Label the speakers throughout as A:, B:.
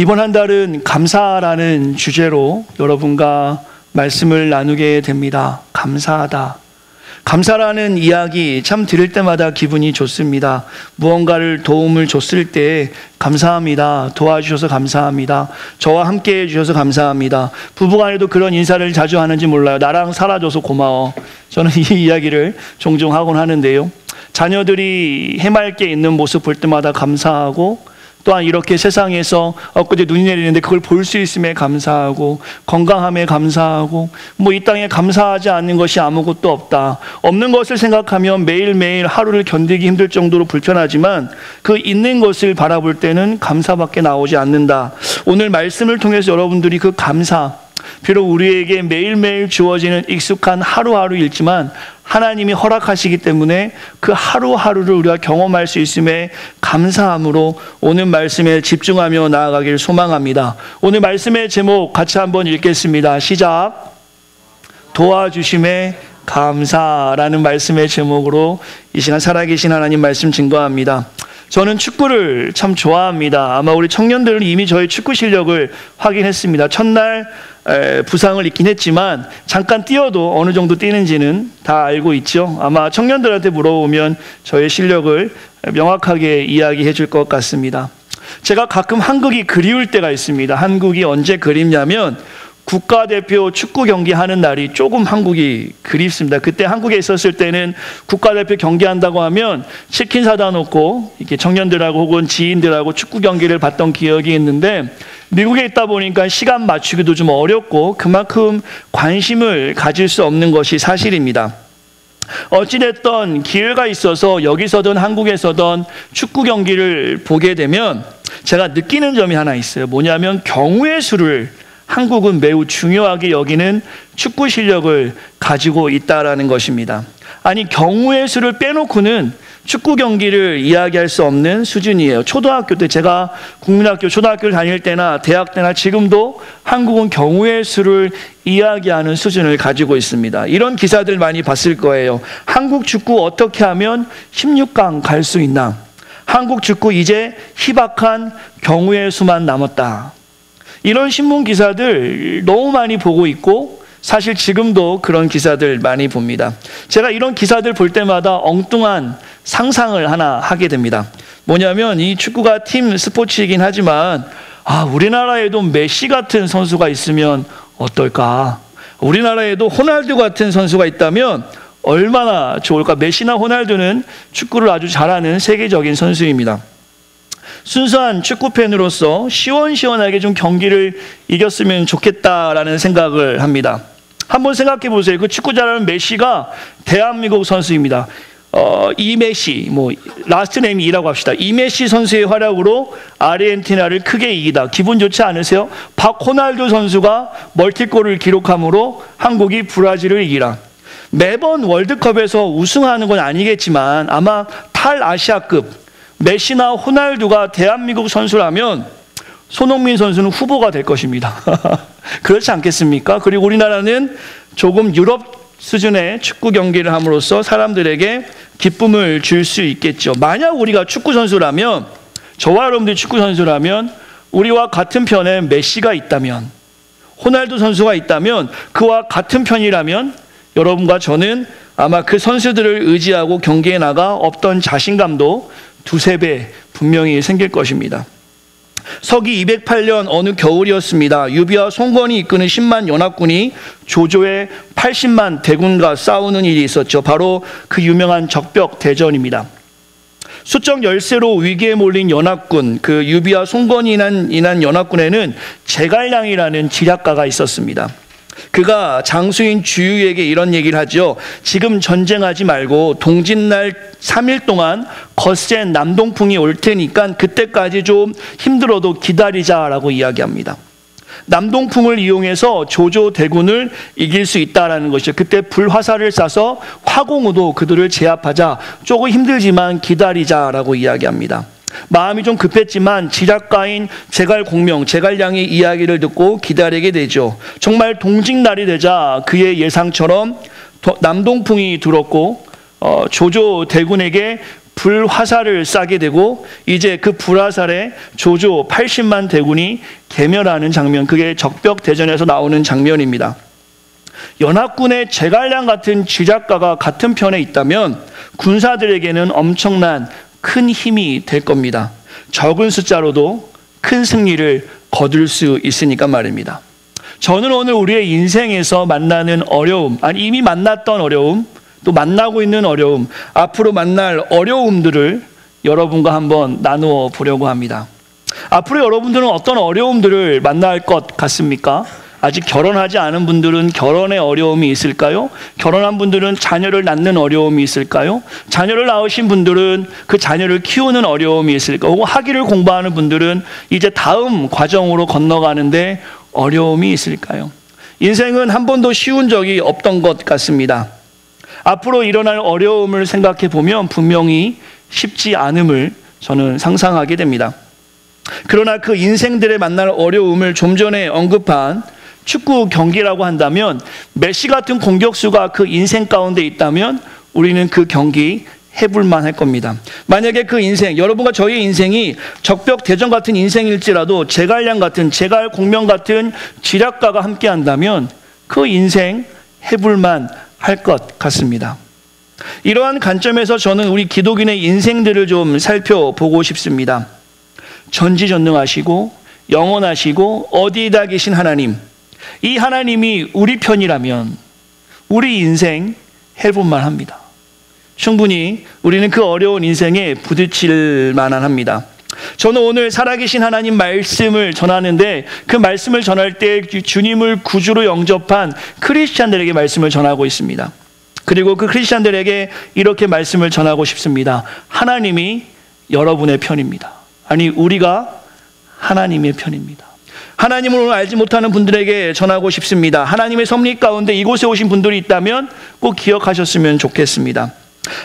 A: 이번 한 달은 감사라는 주제로 여러분과 말씀을 나누게 됩니다. 감사하다. 감사라는 이야기 참 들을 때마다 기분이 좋습니다. 무언가를 도움을 줬을 때 감사합니다. 도와주셔서 감사합니다. 저와 함께 해주셔서 감사합니다. 부부간에도 그런 인사를 자주 하는지 몰라요. 나랑 살아줘서 고마워. 저는 이 이야기를 종종 하곤 하는데요. 자녀들이 해맑게 있는 모습 볼 때마다 감사하고, 또한 이렇게 세상에서 엊그제 눈이 내리는데 그걸 볼 수 있음에 감사하고, 건강함에 감사하고, 이 땅에 감사하지 않는 것이 아무것도 없다. 없는 것을 생각하면 매일매일 하루를 견디기 힘들 정도로 불편하지만 그 있는 것을 바라볼 때는 감사밖에 나오지 않는다. 오늘 말씀을 통해서 여러분들이 그 감사, 비록 우리에게 매일매일 주어지는 익숙한 하루하루이지만 하나님이 허락하시기 때문에 그 하루하루를 우리가 경험할 수 있음에 감사함으로 오늘 말씀에 집중하며 나아가길 소망합니다. 오늘 말씀의 제목 같이 한번 읽겠습니다. 시작. 도와주심에 감사라는 말씀의 제목으로 이 시간 살아계신 하나님 말씀 증거합니다. 저는 축구를 참 좋아합니다. 아마 우리 청년들은 이미 저의 축구 실력을 확인했습니다. 첫날 부상을 입긴 했지만 잠깐 뛰어도 어느 정도 뛰는지는 다 알고 있죠. 아마 청년들한테 물어보면 저의 실력을 명확하게 이야기해 줄 것 같습니다. 제가 가끔 한국이 그리울 때가 있습니다. 한국이 언제 그립냐면 국가대표 축구 경기하는 날이 조금 한국이 그립습니다. 그때 한국에 있었을 때는 국가대표 경기한다고 하면 치킨 사다 놓고 이렇게 청년들하고 혹은 지인들하고 축구 경기를 봤던 기억이 있는데, 미국에 있다 보니까 시간 맞추기도 좀 어렵고 그만큼 관심을 가질 수 없는 것이 사실입니다. 어찌됐든 기회가 있어서 여기서든 한국에서든 축구 경기를 보게 되면 제가 느끼는 점이 하나 있어요. 뭐냐면 경우의 수를 한국은 매우 중요하게 여기는 축구 실력을 가지고 있다라는 것입니다. 아니, 경우의 수를 빼놓고는 축구 경기를 이야기할 수 없는 수준이에요. 초등학교 때, 제가 국민학교 초등학교를 다닐 때나 대학 때나 지금도 한국은 경우의 수를 이야기하는 수준을 가지고 있습니다. 이런 기사들 많이 봤을 거예요. 한국 축구 어떻게 하면 16강 갈 수 있나? 한국 축구 이제 희박한 경우의 수만 남았다. 이런 신문 기사들 너무 많이 보고 있고, 사실 지금도 그런 기사들 많이 봅니다. 제가 이런 기사들 볼 때마다 엉뚱한 상상을 하나 하게 됩니다. 뭐냐면 이 축구가 팀 스포츠이긴 하지만 우리나라에도 메시 같은 선수가 있으면 어떨까? 우리나라에도 호날두 같은 선수가 있다면 얼마나 좋을까? 메시나 호날두는 축구를 아주 잘하는 세계적인 선수입니다. 순수한 축구팬으로서 시원시원하게 좀 경기를 이겼으면 좋겠다라는 생각을 합니다. 한번 생각해 보세요. 그 축구 잘하는 메시가 대한민국 선수입니다. 이메시, 라스트 네임이 이라고 합시다. 이메시 선수의 활약으로 아르헨티나를 크게 이기다. 기분 좋지 않으세요? 박호날두 선수가 멀티골을 기록함으로 한국이 브라질을 이기라. 매번 월드컵에서 우승하는 건 아니겠지만 아마 탈아시아급 메시나 호날두가 대한민국 선수라면 손흥민 선수는 후보가 될 것입니다. 그렇지 않겠습니까? 그리고 우리나라는 조금 유럽 수준의 축구 경기를 함으로써 사람들에게 기쁨을 줄 수 있겠죠. 만약 우리가 축구 선수라면, 저와 여러분들이 축구 선수라면 우리와 같은 편에 메시가 있다면, 호날두 선수가 있다면, 그와 같은 편이라면 여러분과 저는 아마 그 선수들을 의지하고 경기에 나가 없던 자신감도 두세 배 분명히 생길 것입니다. 서기 208년 어느 겨울이었습니다. 유비와 송건이 이끄는 10만 연합군이 조조의 80만 대군과 싸우는 일이 있었죠. 바로 그 유명한 적벽 대전입니다. 수적 열세로 위기에 몰린 연합군, 그 유비와 송건이 인한 연합군에는 제갈량이라는 지략가가 있었습니다. 그가 장수인 주유에게 이런 얘기를 하죠. 지금 전쟁하지 말고 동짓날 3일 동안 거센 남동풍이 올 테니까 그때까지 좀 힘들어도 기다리자라고 이야기합니다. 남동풍을 이용해서 조조 대군을 이길 수 있다는 것이죠. 그때 불화살을 쏴서 화공으로 그들을 제압하자. 조금 힘들지만 기다리자라고 이야기합니다. 마음이 좀 급했지만 지략가인 제갈공명, 제갈량의 이야기를 듣고 기다리게 되죠. 정말 동짓날이 되자 그의 예상처럼 남동풍이 들었고 조조 대군에게 불화살을 쏴게 되고 이제 그 불화살에 조조 80만 대군이 개멸하는 장면, 그게 적벽대전에서 나오는 장면입니다. 연합군의 제갈량 같은 지략가가 같은 편에 있다면 군사들에게는 엄청난 큰 힘이 될 겁니다. 적은 숫자로도 큰 승리를 거둘 수 있으니까 말입니다. 저는 오늘 우리의 인생에서 만나는 어려움, 아니 이미 만났던 어려움, 또 만나고 있는 어려움, 앞으로 만날 어려움들을 여러분과 한번 나누어 보려고 합니다. 앞으로 여러분들은 어떤 어려움들을 만날 것 같습니까? 아직 결혼하지 않은 분들은 결혼의 어려움이 있을까요? 결혼한 분들은 자녀를 낳는 어려움이 있을까요? 자녀를 낳으신 분들은 그 자녀를 키우는 어려움이 있을까요? 혹은 학위를 공부하는 분들은 이제 다음 과정으로 건너가는데 어려움이 있을까요? 인생은 한 번도 쉬운 적이 없던 것 같습니다. 앞으로 일어날 어려움을 생각해 보면 분명히 쉽지 않음을 저는 상상하게 됩니다. 그러나 그 인생들의 만날 어려움을 좀 전에 언급한 축구 경기라고 한다면 메시 같은 공격수가 그 인생 가운데 있다면 우리는 그 경기 해볼만 할 겁니다. 만약에 그 인생, 여러분과 저의 인생이 적벽대전 같은 인생일지라도 제갈량 같은, 제갈공명 같은 지략가가 함께 한다면 그 인생 해볼만 할 것 같습니다. 이러한 관점에서 저는 우리 기독인의 인생들을 좀 살펴보고 싶습니다. 전지전능하시고 영원하시고 어디에다 계신 하나님, 이 하나님이 우리 편이라면 우리 인생 해볼만 합니다. 충분히 우리는 그 어려운 인생에 부딪힐 만한 합니다. 저는 오늘 살아계신 하나님 말씀을 전하는데 그 말씀을 전할 때 주님을 구주로 영접한 크리스찬들에게 말씀을 전하고 있습니다. 그리고 그 크리스찬들에게 이렇게 말씀을 전하고 싶습니다. 하나님이 여러분의 편입니다. 아니, 우리가 하나님의 편입니다. 하나님을 오늘 알지 못하는 분들에게 전하고 싶습니다. 하나님의 섭리 가운데 이곳에 오신 분들이 있다면 꼭 기억하셨으면 좋겠습니다.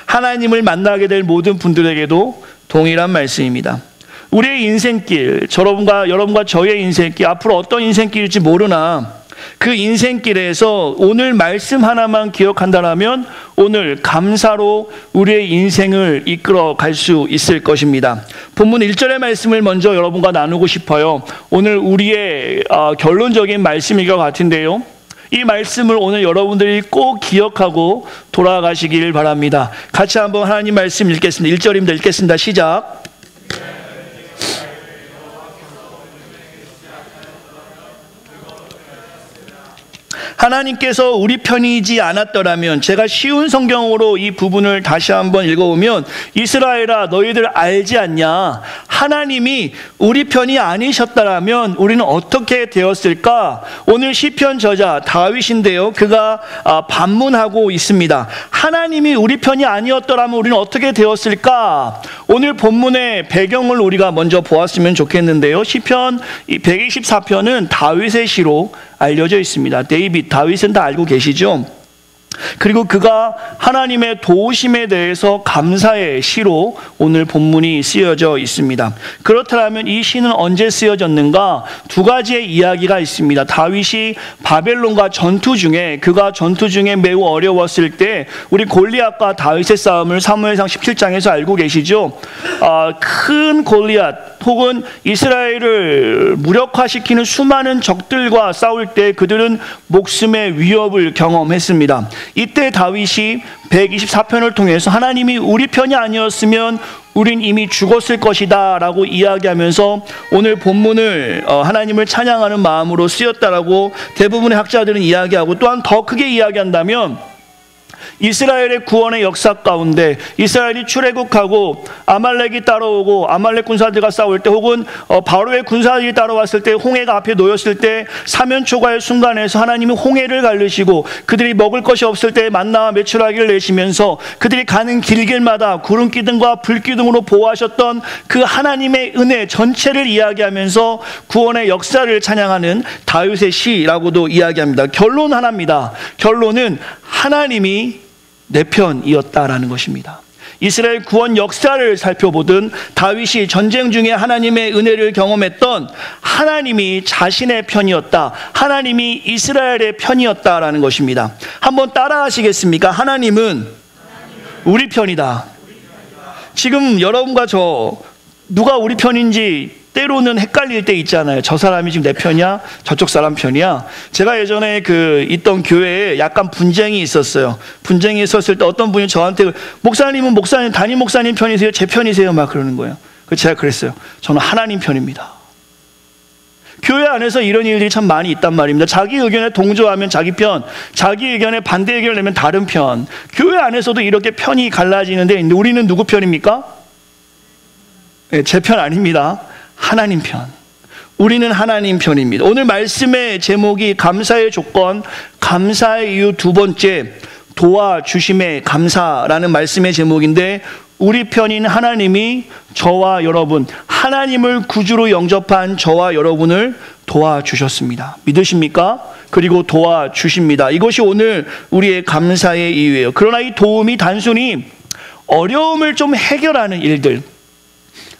A: 하나님을 만나게 될 모든 분들에게도 동일한 말씀입니다. 우리의 인생길, 여러분과 저의 인생길, 앞으로 어떤 인생길일지 모르나 그 인생길에서 오늘 말씀 하나만 기억한다면 오늘 감사로 우리의 인생을 이끌어 갈 수 있을 것입니다. 본문 1절의 말씀을 먼저 여러분과 나누고 싶어요. 오늘 우리의 결론적인 말씀일 것 같은데요. 이 말씀을 오늘 여러분들이 꼭 기억하고 돌아가시길 바랍니다. 같이 한번 하나님 말씀 읽겠습니다. 1절입니다. 읽겠습니다. 시작. 하나님께서 우리 편이지 않았더라면, 제가 쉬운 성경으로 이 부분을 다시 한번 읽어보면, 이스라엘아 너희들 알지 않냐? 하나님이 우리 편이 아니셨다라면 우리는 어떻게 되었을까? 오늘 시편 저자 다윗인데요, 그가 반문하고 있습니다. 하나님이 우리 편이 아니었더라면 우리는 어떻게 되었을까? 오늘 본문의 배경을 우리가 먼저 보았으면 좋겠는데요. 시편 124편은 다윗의 시로 알려져 있습니다. 다윗은 다 알고 계시죠? 그리고 그가 하나님의 도우심에 대해서 감사의 시로 오늘 본문이 쓰여져 있습니다. 그렇다면 이 시는 언제 쓰여졌는가? 두 가지의 이야기가 있습니다. 다윗이 바벨론과 전투 중에, 그가 전투 중에 매우 어려웠을 때 우리 골리앗과 다윗의 싸움을 사무엘상 17장에서 알고 계시죠? 큰 골리앗 혹은 이스라엘을 무력화시키는 수많은 적들과 싸울 때 그들은 목숨의 위협을 경험했습니다. 이때 다윗이 124편을 통해서 하나님이 우리 편이 아니었으면 우린 이미 죽었을 것이다 라고 이야기하면서 오늘 본문을 하나님을 찬양하는 마음으로 쓰였다라고 대부분의 학자들은 이야기하고, 또한 더 크게 이야기한다면 이스라엘의 구원의 역사 가운데 이스라엘이 출애굽하고 아말렉이 따라오고 아말렉 군사들과 싸울 때, 혹은 바로의 군사들이 따라왔을 때 홍해가 앞에 놓였을 때 사면초가의 순간에서 하나님이 홍해를 가르시고 그들이 먹을 것이 없을 때 만나와 메추라기를 내시면서 그들이 가는 길길마다 구름기둥과 불기둥으로 보호하셨던 그 하나님의 은혜 전체를 이야기하면서 구원의 역사를 찬양하는 다윗의 시라고도 이야기합니다. 결론 하나입니다. 결론은 하나님이 내 편이었다라는 것입니다. 이스라엘 구원 역사를 살펴보든 다윗이 전쟁 중에 하나님의 은혜를 경험했던 하나님이 자신의 편이었다, 하나님이 이스라엘의 편이었다라는 것입니다. 한번 따라 하시겠습니까? 하나님은 우리 편이다. 지금 여러분과 저 누가 우리 편인지 때로는 헷갈릴 때 있잖아요. 저 사람이 지금 내 편이야? 저쪽 사람 편이야? 제가 예전에 있던 교회에 약간 분쟁이 있었어요. 분쟁이 있었을 때 어떤 분이 저한테 목사님은 목사님, 담임 목사님 편이세요? 제 편이세요? 막 그러는 거예요. 그래서 제가 그랬어요. 저는 하나님 편입니다. 교회 안에서 이런 일들이 참 많이 있단 말입니다. 자기 의견에 동조하면 자기 편, 자기 의견에 반대 의견을 내면 다른 편. 교회 안에서도 이렇게 편이 갈라지는데 우리는 누구 편입니까? 네, 제 편 아닙니다. 하나님 편. 우리는 하나님 편입니다. 오늘 말씀의 제목이 감사의 조건, 감사의 이유 두 번째, 도와주심에 감사라는 말씀의 제목인데, 우리 편인 하나님이 저와 여러분, 하나님을 구주로 영접한 저와 여러분을 도와주셨습니다. 믿으십니까? 그리고 도와주십니다. 이것이 오늘 우리의 감사의 이유예요. 그러나 이 도움이 단순히 어려움을 좀 해결하는 일들,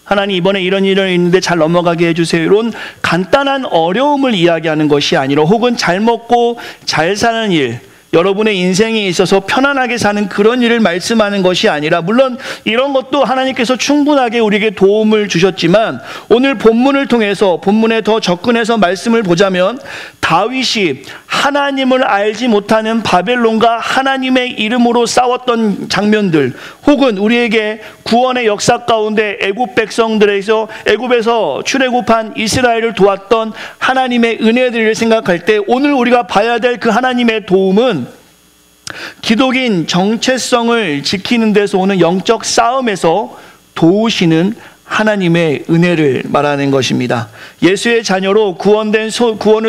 A: 하나님 이번에 이런 일이 있는데 잘 넘어가게 해주세요, 이런 간단한 어려움을 이야기하는 것이 아니라, 혹은 잘 먹고 잘 사는 일, 여러분의 인생에 있어서 편안하게 사는 그런 일을 말씀하는 것이 아니라, 물론 이런 것도 하나님께서 충분하게 우리에게 도움을 주셨지만, 오늘 본문을 통해서 본문에 더 접근해서 말씀을 보자면, 다윗이 하나님을 알지 못하는 바벨론과 하나님의 이름으로 싸웠던 장면들, 혹은 우리에게 구원의 역사 가운데 애굽 백성들에서 애굽에서 출애굽한 이스라엘을 도왔던 하나님의 은혜들을 생각할 때, 오늘 우리가 봐야 될 그 하나님의 도움은 기독인 정체성을 지키는 데서 오는 영적 싸움에서 도우시는 하나님의 은혜를 말하는 것입니다. 예수의 자녀로 구원을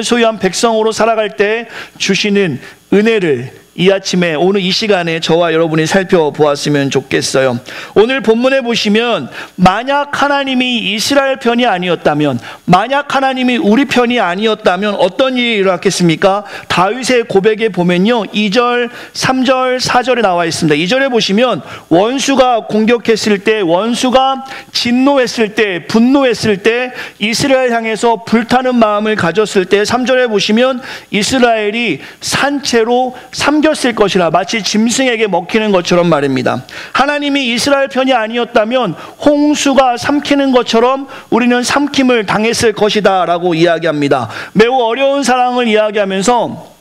A: 소유한 백성으로 살아갈 때 주시는 은혜를 이 아침에, 오늘 이 시간에 저와 여러분이 살펴보았으면 좋겠어요. 오늘 본문에 보시면, 만약 하나님이 이스라엘 편이 아니었다면, 만약 하나님이 우리 편이 아니었다면 어떤 일이 일어났겠습니까? 다윗의 고백에 보면요, 2절, 3절, 4절에 나와 있습니다. 2절에 보시면 원수가 공격했을 때, 원수가 진노했을 때, 분노했을 때, 이스라엘 향해서 불타는 마음을 가졌을 때, 3절에 보시면 이스라엘이 산채로 삼겼을 것이라, 마치 짐승에게 먹히는 것처럼 말입니다. 하나님이 이스라엘 편이 아니었다면 홍수가 삼키는 것처럼 우리는 삼킴을 당했을 것이다 라고 이야기합니다. 매우 어려운 상황을 이야기하면서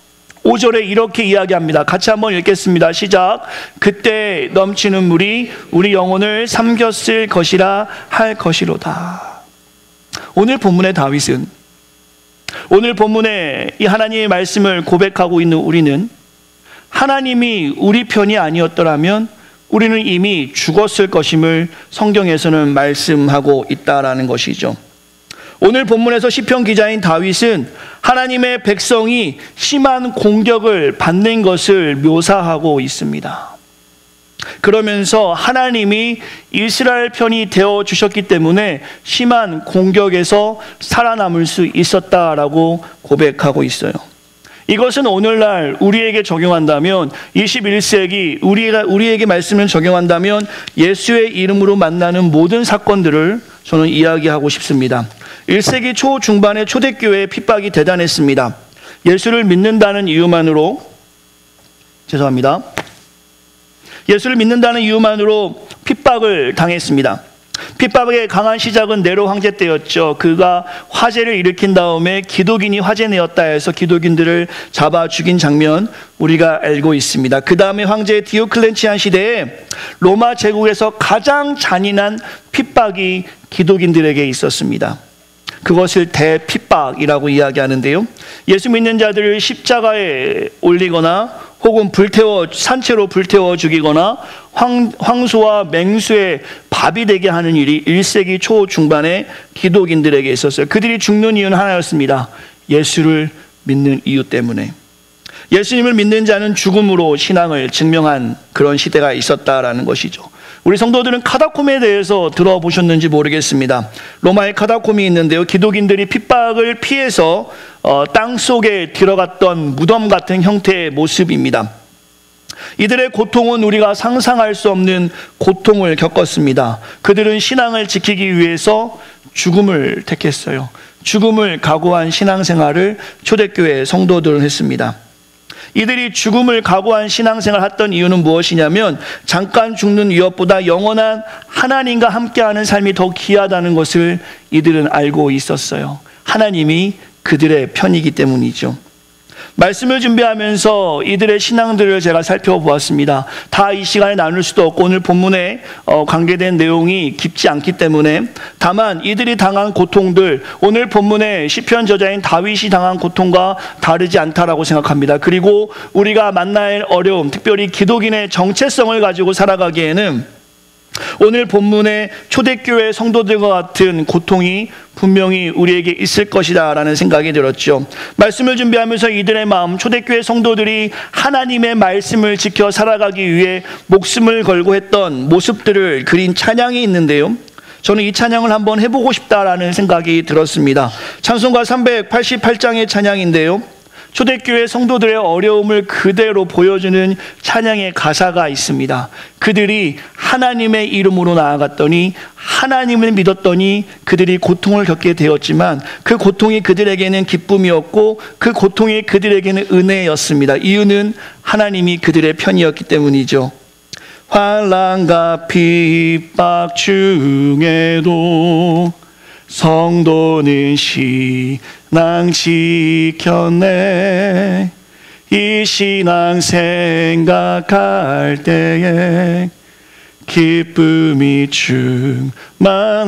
A: 5절에 이렇게 이야기합니다. 같이 한번 읽겠습니다. 시작. 그때 넘치는 물이 우리 영혼을 삼켰을 것이라 할 것이로다. 오늘 본문의 다윗은, 오늘 본문에 이 하나님의 말씀을 고백하고 있는 우리는, 하나님이 우리 편이 아니었더라면 우리는 이미 죽었을 것임을 성경에서는 말씀하고 있다라는 것이죠. 오늘 본문에서 시편 기자인 다윗은 하나님의 백성이 심한 공격을 받는 것을 묘사하고 있습니다. 그러면서 하나님이 이스라엘 편이 되어 주셨기 때문에 심한 공격에서 살아남을 수 있었다라고 고백하고 있어요. 이것은 오늘날 우리에게 적용한다면, 21세기 우리에게 말씀을 적용한다면 예수의 이름으로 만나는 모든 사건들을 저는 이야기하고 싶습니다. 1세기 초 중반에 초대교회의 핍박이 대단했습니다. 예수를 믿는다는 이유만으로, 예수를 믿는다는 이유만으로 핍박을 당했습니다. 핍박의 강한 시작은 네로 황제 때였죠. 그가 화재를 일으킨 다음에 기독인이 화재 내었다 해서 기독인들을 잡아 죽인 장면 우리가 알고 있습니다. 그 다음에 황제 디오클레치안 시대에 로마 제국에서 가장 잔인한 핍박이 기독인들에게 있었습니다. 그것을 대핍박이라고 이야기하는데요, 예수 믿는 자들을 십자가에 올리거나 혹은 산채로 불태워 죽이거나 황소와 맹수의 밥이 되게 하는 일이 1세기 초 중반에 기독인들에게 있었어요. 그들이 죽는 이유는 하나였습니다. 예수를 믿는 이유 때문에. 예수님을 믿는 자는 죽음으로 신앙을 증명한 그런 시대가 있었다라는 것이죠. 우리 성도들은 카다콤에 대해서 들어보셨는지 모르겠습니다. 로마에 카다콤이 있는데요, 기독인들이 핍박을 피해서 땅 속에 들어갔던 무덤 같은 형태의 모습입니다. 이들의 고통은 우리가 상상할 수 없는 고통을 겪었습니다. 그들은 신앙을 지키기 위해서 죽음을 택했어요. 죽음을 각오한 신앙생활을 초대교회 성도들은 했습니다. 이들이 죽음을 각오한 신앙생활을 했던 이유는 무엇이냐면 잠깐 죽는 위협보다 영원한 하나님과 함께하는 삶이 더 귀하다는 것을 이들은 알고 있었어요. 하나님이 그들의 편이기 때문이죠. 말씀을 준비하면서 이들의 신앙들을 제가 살펴보았습니다. 다 이 시간에 나눌 수도 없고 오늘 본문에 관계된 내용이 깊지 않기 때문에, 다만 이들이 당한 고통들, 오늘 본문의 시편 저자인 다윗이 당한 고통과 다르지 않다라고 생각합니다. 그리고 우리가 만날 어려움, 특별히 기독인의 정체성을 가지고 살아가기에는 오늘 본문의 초대교회 성도들과 같은 고통이 분명히 우리에게 있을 것이다 라는 생각이 들었죠. 말씀을 준비하면서 이들의 마음, 초대교회 성도들이 하나님의 말씀을 지켜 살아가기 위해 목숨을 걸고 했던 모습들을 그린 찬양이 있는데요, 저는 이 찬양을 한번 해보고 싶다라는 생각이 들었습니다. 찬송가 388장의 찬양인데요, 초대교회 성도들의 어려움을 그대로 보여주는 찬양의 가사가 있습니다. 그들이 하나님의 이름으로 나아갔더니, 하나님을 믿었더니 그들이 고통을 겪게 되었지만 그 고통이 그들에게는 기쁨이었고 그 고통이 그들에게는 은혜였습니다. 이유는 하나님이 그들의 편이었기 때문이죠. 환난과 핍박 중에도 성도는 신앙 지켰네. 이 신앙 생각할 때에 기쁨이 충만하도다.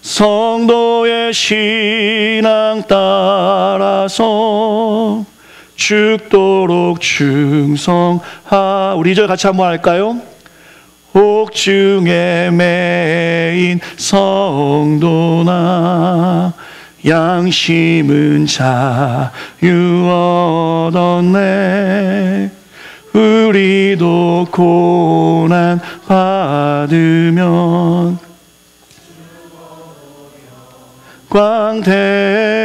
A: 성도의 신앙 따라서 죽도록 충성하. 우리 2절 같이 한번 할까요? 옥중에 매인 성도나 양심은 자유 얻었네. 우리도 고난 받으면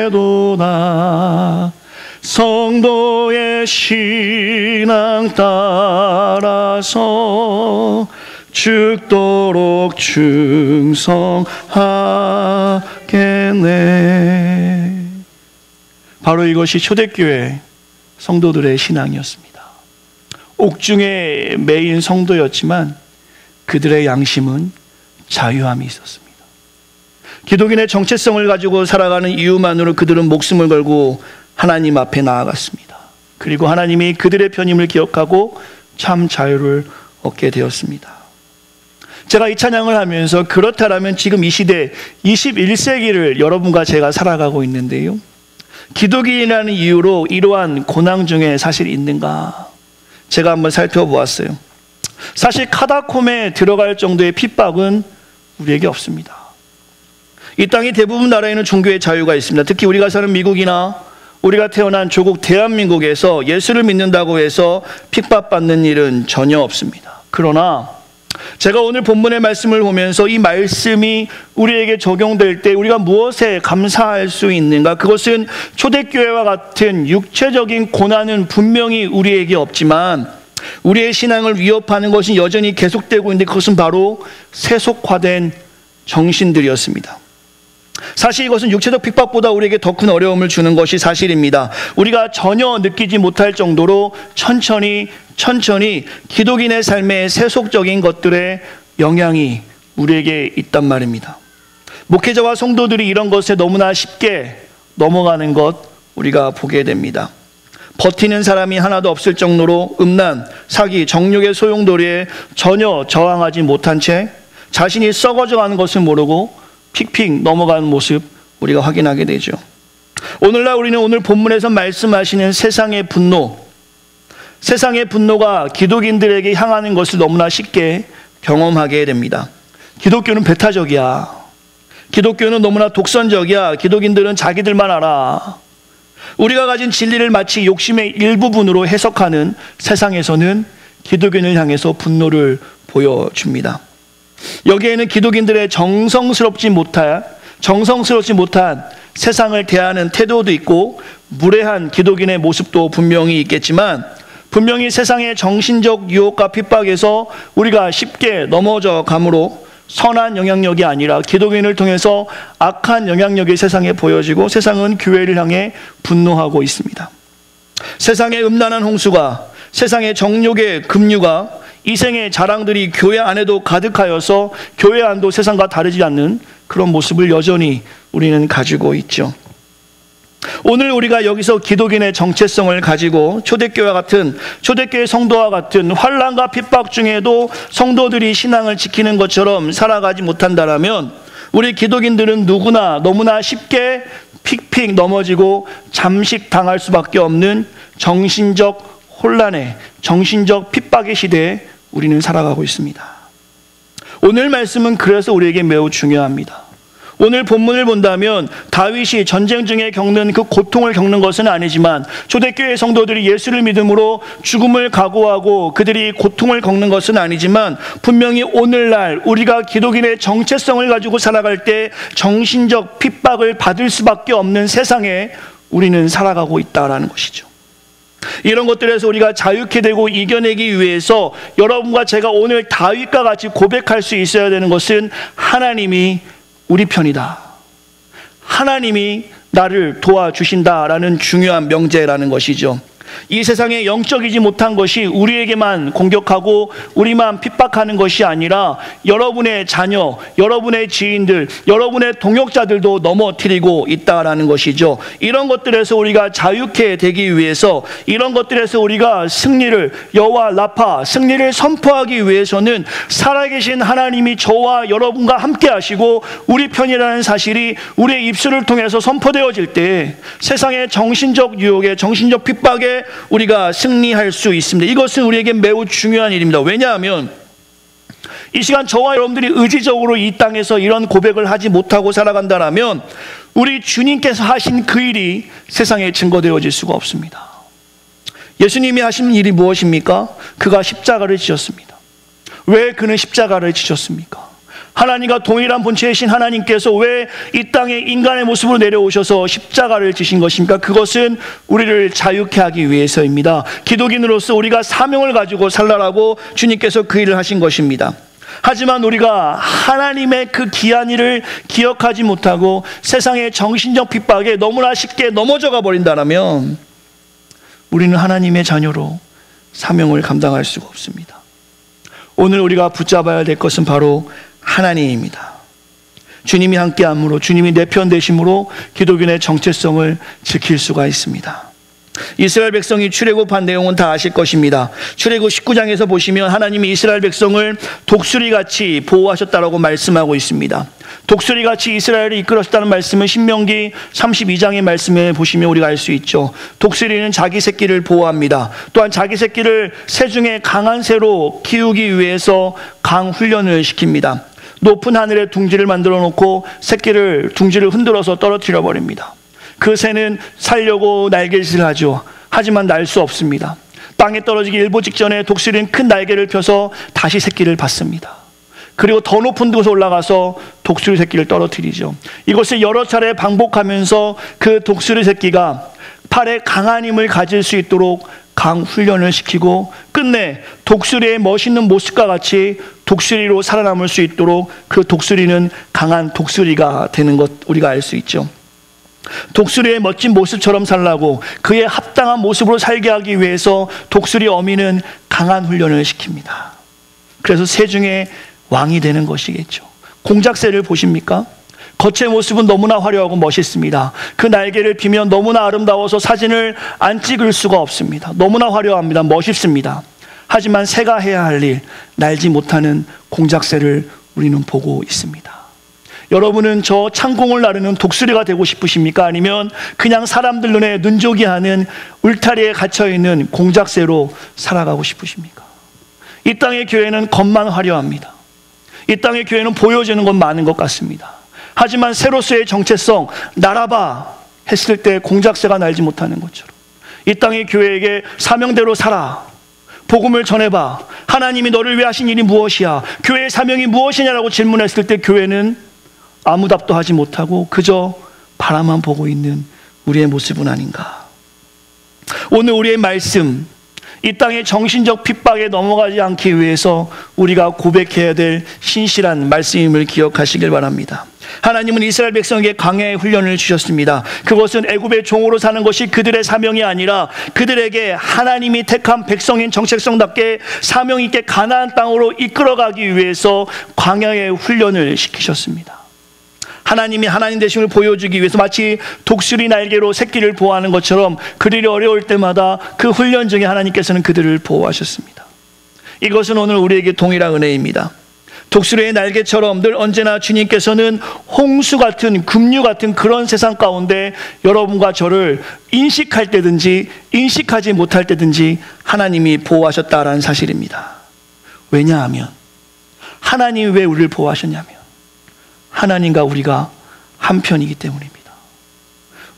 A: 광대도다. 성도의 신앙 따라서 죽도록 충성하겠네. 바로 이것이 초대교회 성도들의 신앙이었습니다. 옥중에 매인 성도였지만 그들의 양심은 자유함이 있었습니다. 기독인의 정체성을 가지고 살아가는 이유만으로 그들은 목숨을 걸고 하나님 앞에 나아갔습니다. 그리고 하나님이 그들의 편임을 기억하고 참 자유를 얻게 되었습니다. 제가 이 찬양을 하면서 그렇다라면 지금 이 시대 21세기를 여러분과 제가 살아가고 있는데요, 기독인이라는 이유로 이러한 고난 중에 사실 있는가 제가 한번 살펴보았어요. 사실 카다콤에 들어갈 정도의 핍박은 우리에게 없습니다. 이 땅의 대부분 나라에는 종교의 자유가 있습니다. 특히 우리가 사는 미국이나 우리가 태어난 조국 대한민국에서 예수를 믿는다고 해서 핍박받는 일은 전혀 없습니다. 그러나 제가 오늘 본문의 말씀을 보면서 이 말씀이 우리에게 적용될 때 우리가 무엇에 감사할 수 있는가? 그것은 초대교회와 같은 육체적인 고난은 분명히 우리에게 없지만 우리의 신앙을 위협하는 것이 여전히 계속되고 있는데, 그것은 바로 세속화된 정신들이었습니다. 사실 이것은 육체적 핍박보다 우리에게 더 큰 어려움을 주는 것이 사실입니다. 우리가 전혀 느끼지 못할 정도로 천천히 기독인의 삶에 세속적인 것들의 영향이 우리에게 있단 말입니다. 목회자와 성도들이 이런 것에 너무나 쉽게 넘어가는 것 우리가 보게 됩니다. 버티는 사람이 하나도 없을 정도로 음란, 사기, 정욕의 소용돌이에 전혀 저항하지 못한 채 자신이 썩어져가는 것을 모르고 픽픽 넘어가는 모습 우리가 확인하게 되죠. 오늘날 우리는 오늘 본문에서 말씀하시는 세상의 분노가 기독인들에게 향하는 것을 너무나 쉽게 경험하게 됩니다. 기독교는 배타적이야. 기독교는 너무나 독선적이야. 기독인들은 자기들만 알아. 우리가 가진 진리를 마치 욕심의 일부분으로 해석하는 세상에서는 기독인을 향해서 분노를 보여줍니다. 여기에는 기독인들의 정성스럽지 못한 세상을 대하는 태도도 있고 무례한 기독인의 모습도 분명히 있겠지만, 분명히 세상의 정신적 유혹과 핍박에서 우리가 쉽게 넘어져 감으로 선한 영향력이 아니라 기독인을 통해서 악한 영향력이 세상에 보여지고 세상은 교회를 향해 분노하고 있습니다. 세상의 음란한 홍수가, 세상의 정욕의 급류가, 이생의 자랑들이 교회 안에도 가득하여서 교회 안도 세상과 다르지 않는 그런 모습을 여전히 우리는 가지고 있죠. 오늘 우리가 여기서 기독인의 정체성을 가지고 초대교회 성도와 같은 환난과 핍박 중에도 성도들이 신앙을 지키는 것처럼 살아가지 못한다라면 우리 기독인들은 너무나 쉽게 픽픽 넘어지고 잠식당할 수밖에 없는 정신적 혼란의, 정신적 핍박의 시대에 우리는 살아가고 있습니다. 오늘 말씀은 그래서 우리에게 매우 중요합니다. 오늘 본문을 본다면 다윗이 전쟁 중에 겪는 그 고통을 겪는 것은 아니지만 초대교회 성도들이 예수를 믿음으로 죽음을 각오하고 그들이 고통을 겪는 것은 아니지만 분명히 오늘날 우리가 기독인의 정체성을 가지고 살아갈 때 정신적 핍박을 받을 수밖에 없는 세상에 우리는 살아가고 있다는 것이죠. 이런 것들에서 우리가 자유케 되고 이겨내기 위해서 여러분과 제가 오늘 다윗과 같이 고백할 수 있어야 되는 것은 하나님이 우리 편이다. 하나님이 나를 도와주신다라는 중요한 명제라는 것이죠. 이 세상에 영적이지 못한 것이 우리에게만 공격하고 우리만 핍박하는 것이 아니라 여러분의 자녀, 여러분의 지인들, 여러분의 동역자들도 넘어뜨리고 있다라는 것이죠. 이런 것들에서 우리가 자유케 되기 위해서, 이런 것들에서 우리가 승리를, 여호와 라파, 승리를 선포하기 위해서는 살아계신 하나님이 저와 여러분과 함께 하시고 우리 편이라는 사실이 우리의 입술을 통해서 선포되어질 때 세상의 정신적 유혹에, 정신적 핍박에 우리가 승리할 수 있습니다. 이것은 우리에게 매우 중요한 일입니다. 왜냐하면 이 시간 저와 여러분들이 의지적으로 이 땅에서 이런 고백을 하지 못하고 살아간다면 우리 주님께서 하신 그 일이 세상에 증거되어질 수가 없습니다. 예수님이 하신 일이 무엇입니까? 그가 십자가를 지셨습니다. 왜 그는 십자가를 지셨습니까? 하나님과 동일한 본체이신 하나님께서 왜 이 땅에 인간의 모습으로 내려오셔서 십자가를 지신 것입니까? 그것은 우리를 자유케 하기 위해서입니다. 기독인으로서 우리가 사명을 가지고 살라라고 주님께서 그 일을 하신 것입니다. 하지만 우리가 하나님의 그 귀한 일을 기억하지 못하고 세상의 정신적 핍박에 너무나 쉽게 넘어져가 버린다면 우리는 하나님의 자녀로 사명을 감당할 수가 없습니다. 오늘 우리가 붙잡아야 될 것은 바로 하나님입니다. 주님이 함께함으로, 주님이 내 편 되심으로 기독인의 정체성을 지킬 수가 있습니다. 이스라엘 백성이 출애굽한 내용은 다 아실 것입니다. 출애굽 19장에서 보시면 하나님이 이스라엘 백성을 독수리같이 보호하셨다라고 말씀하고 있습니다. 독수리같이 이스라엘을 이끌었다는 말씀은 신명기 32장의 말씀에 보시면 우리가 알 수 있죠. 독수리는 자기 새끼를 보호합니다. 또한 자기 새끼를 새 중에 강한 새로 키우기 위해서 강 훈련을 시킵니다. 높은 하늘에 둥지를 만들어 놓고 둥지를 흔들어서 떨어뜨려 버립니다. 그 새는 살려고 날개짓을 하죠. 하지만 날 수 없습니다. 땅에 떨어지기 일보 직전에 독수리는 큰 날개를 펴서 다시 새끼를 받습니다. 그리고 더 높은 곳에 올라가서 독수리 새끼를 떨어뜨리죠. 이것을 여러 차례 반복하면서 그 독수리 새끼가 팔에 강한 힘을 가질 수 있도록 강 훈련을 시키고 끝내 독수리의 멋있는 모습과 같이 독수리로 살아남을 수 있도록 그 독수리는 강한 독수리가 되는 것 우리가 알 수 있죠. 독수리의 멋진 모습처럼 살라고 그의 합당한 모습으로 살게 하기 위해서 독수리 어미는 강한 훈련을 시킵니다. 그래서 새 중에 왕이 되는 것이겠죠. 공작새를 보십니까? 겉의 모습은 너무나 화려하고 멋있습니다. 그 날개를 피면 너무나 아름다워서 사진을 안 찍을 수가 없습니다. 너무나 화려합니다. 멋있습니다. 하지만 새가 해야 할 일, 날지 못하는 공작새를 우리는 보고 있습니다. 여러분은 저 창공을 나르는 독수리가 되고 싶으십니까? 아니면 그냥 사람들 눈에 눈조기 하는 울타리에 갇혀있는 공작새로 살아가고 싶으십니까? 이 땅의 교회는 겉만 화려합니다. 이 땅의 교회는 보여주는 건 많은 것 같습니다. 하지만 새로서의 정체성, 날아봐 했을 때 공작새가 날지 못하는 것처럼 이 땅의 교회에게 사명대로 살아, 복음을 전해봐, 하나님이 너를 위해 하신 일이 무엇이야, 교회의 사명이 무엇이냐라고 질문했을 때 교회는 아무 답도 하지 못하고 그저 바라만 보고 있는 우리의 모습은 아닌가. 오늘 우리의 말씀, 이 땅의 정신적 핍박에 넘어가지 않기 위해서 우리가 고백해야 될 신실한 말씀임을 기억하시길 바랍니다. 하나님은 이스라엘 백성에게 광야의 훈련을 주셨습니다. 그것은 애굽의 종으로 사는 것이 그들의 사명이 아니라 그들에게 하나님이 택한 백성인 정체성답게 사명 있게 가나안 땅으로 이끌어가기 위해서 광야의 훈련을 시키셨습니다. 하나님이 하나님 되심을 보여주기 위해서 마치 독수리 날개로 새끼를 보호하는 것처럼 그들이 어려울 때마다 그 훈련 중에 하나님께서는 그들을 보호하셨습니다. 이것은 오늘 우리에게 동일한 은혜입니다. 독수리의 날개처럼 늘 언제나 주님께서는 홍수 같은 급류 같은 그런 세상 가운데 여러분과 저를 인식할 때든지 인식하지 못할 때든지 하나님이 보호하셨다라는 사실입니다. 왜냐하면 하나님이 왜 우리를 보호하셨냐면 하나님과 우리가 한 편이기 때문입니다.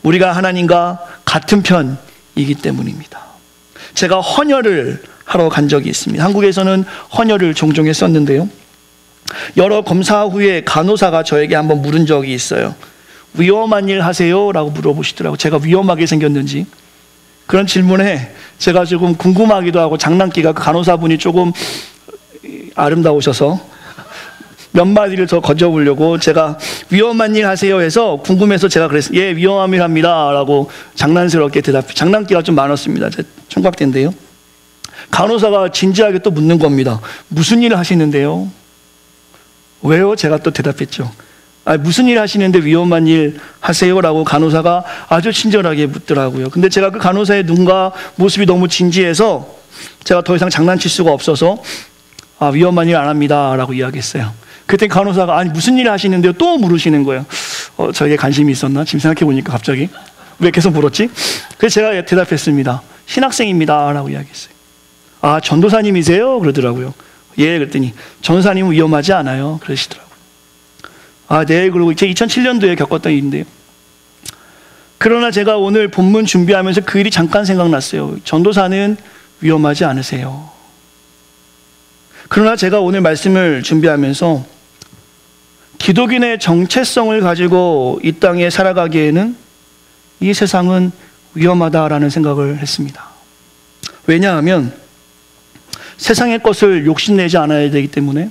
A: 우리가 하나님과 같은 편이기 때문입니다. 제가 헌혈을 하러 간 적이 있습니다. 한국에서는 헌혈을 종종 했었는데요. 여러 검사 후에 간호사가 저에게 한번 물은 적이 있어요. 위험한 일 하세요? 라고 물어보시더라고요. 제가 위험하게 생겼는지. 그런 질문에 제가 조금 궁금하기도 하고 장난기가 그 간호사분이 조금 아름다우셔서 몇 마디를 더 건져보려고 제가 위험한 일 하세요 해서 궁금해서 제가 그랬어요. 예, 위험한 일 합니다 라고 장난스럽게 장난기가 좀 많았습니다. 제 총각 때인데요. 간호사가 진지하게 또 묻는 겁니다. 무슨 일을 하시는데요? 왜요? 제가 또 대답했죠. 무슨 일 하시는데 위험한 일 하세요? 라고 간호사가 아주 친절하게 묻더라고요. 근데 제가 그 간호사의 눈과 모습이 너무 진지해서 제가 더 이상 장난칠 수가 없어서 위험한 일 안 합니다 라고 이야기했어요. 그때 간호사가 아니 무슨 일 하시는데요? 또 물으시는 거예요. 저에게 관심이 있었나? 지금 생각해 보니까 갑자기 왜 계속 물었지? 그래서 제가 대답했습니다. 신학생입니다 라고 이야기했어요. 전도사님이세요? 그러더라고요. 예, 그랬더니 전도사님은 위험하지 않아요 그러시더라고요. 네. 그리고 2007년도에 겪었던 일인데요. 그러나 제가 오늘 본문 준비하면서 그 일이 잠깐 생각났어요. 전도사는 위험하지 않으세요. 그러나 제가 오늘 말씀을 준비하면서 기독인의 정체성을 가지고 이 땅에 살아가기에는 이 세상은 위험하다라는 생각을 했습니다. 왜냐하면 세상의 것을 욕심내지 않아야 되기 때문에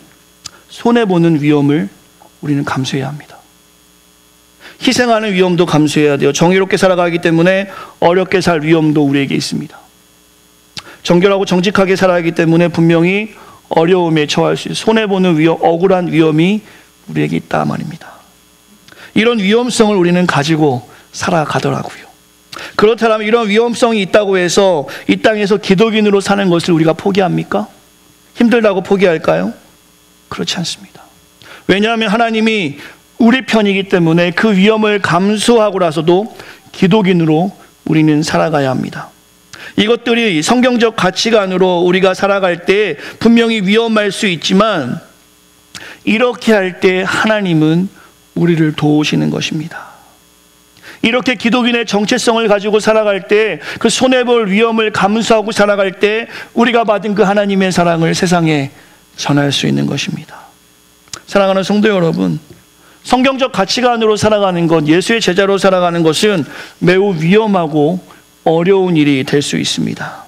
A: 손해보는 위험을 우리는 감수해야 합니다. 희생하는 위험도 감수해야 돼요. 정의롭게 살아가기 때문에 어렵게 살 위험도 우리에게 있습니다. 정결하고 정직하게 살아야 하기 때문에 분명히 어려움에 처할 수 있어요. 손해보는 위험, 억울한 위험이 우리에게 있다 말입니다. 이런 위험성을 우리는 가지고 살아가더라고요. 그렇다면 이런 위험성이 있다고 해서 이 땅에서 기독인으로 사는 것을 우리가 포기합니까? 힘들다고 포기할까요? 그렇지 않습니다. 왜냐하면 하나님이 우리 편이기 때문에 그 위험을 감수하고 나서도 기독인으로 우리는 살아가야 합니다. 이것들이 성경적 가치관으로 우리가 살아갈 때 분명히 위험할 수 있지만 이렇게 할 때 하나님은 우리를 도우시는 것입니다. 이렇게 기독인의 정체성을 가지고 살아갈 때 그 손해볼 위험을 감수하고 살아갈 때 우리가 받은 그 하나님의 사랑을 세상에 전할 수 있는 것입니다. 사랑하는 성도 여러분, 성경적 가치관으로 살아가는 것, 예수의 제자로 살아가는 것은 매우 위험하고 어려운 일이 될 수 있습니다.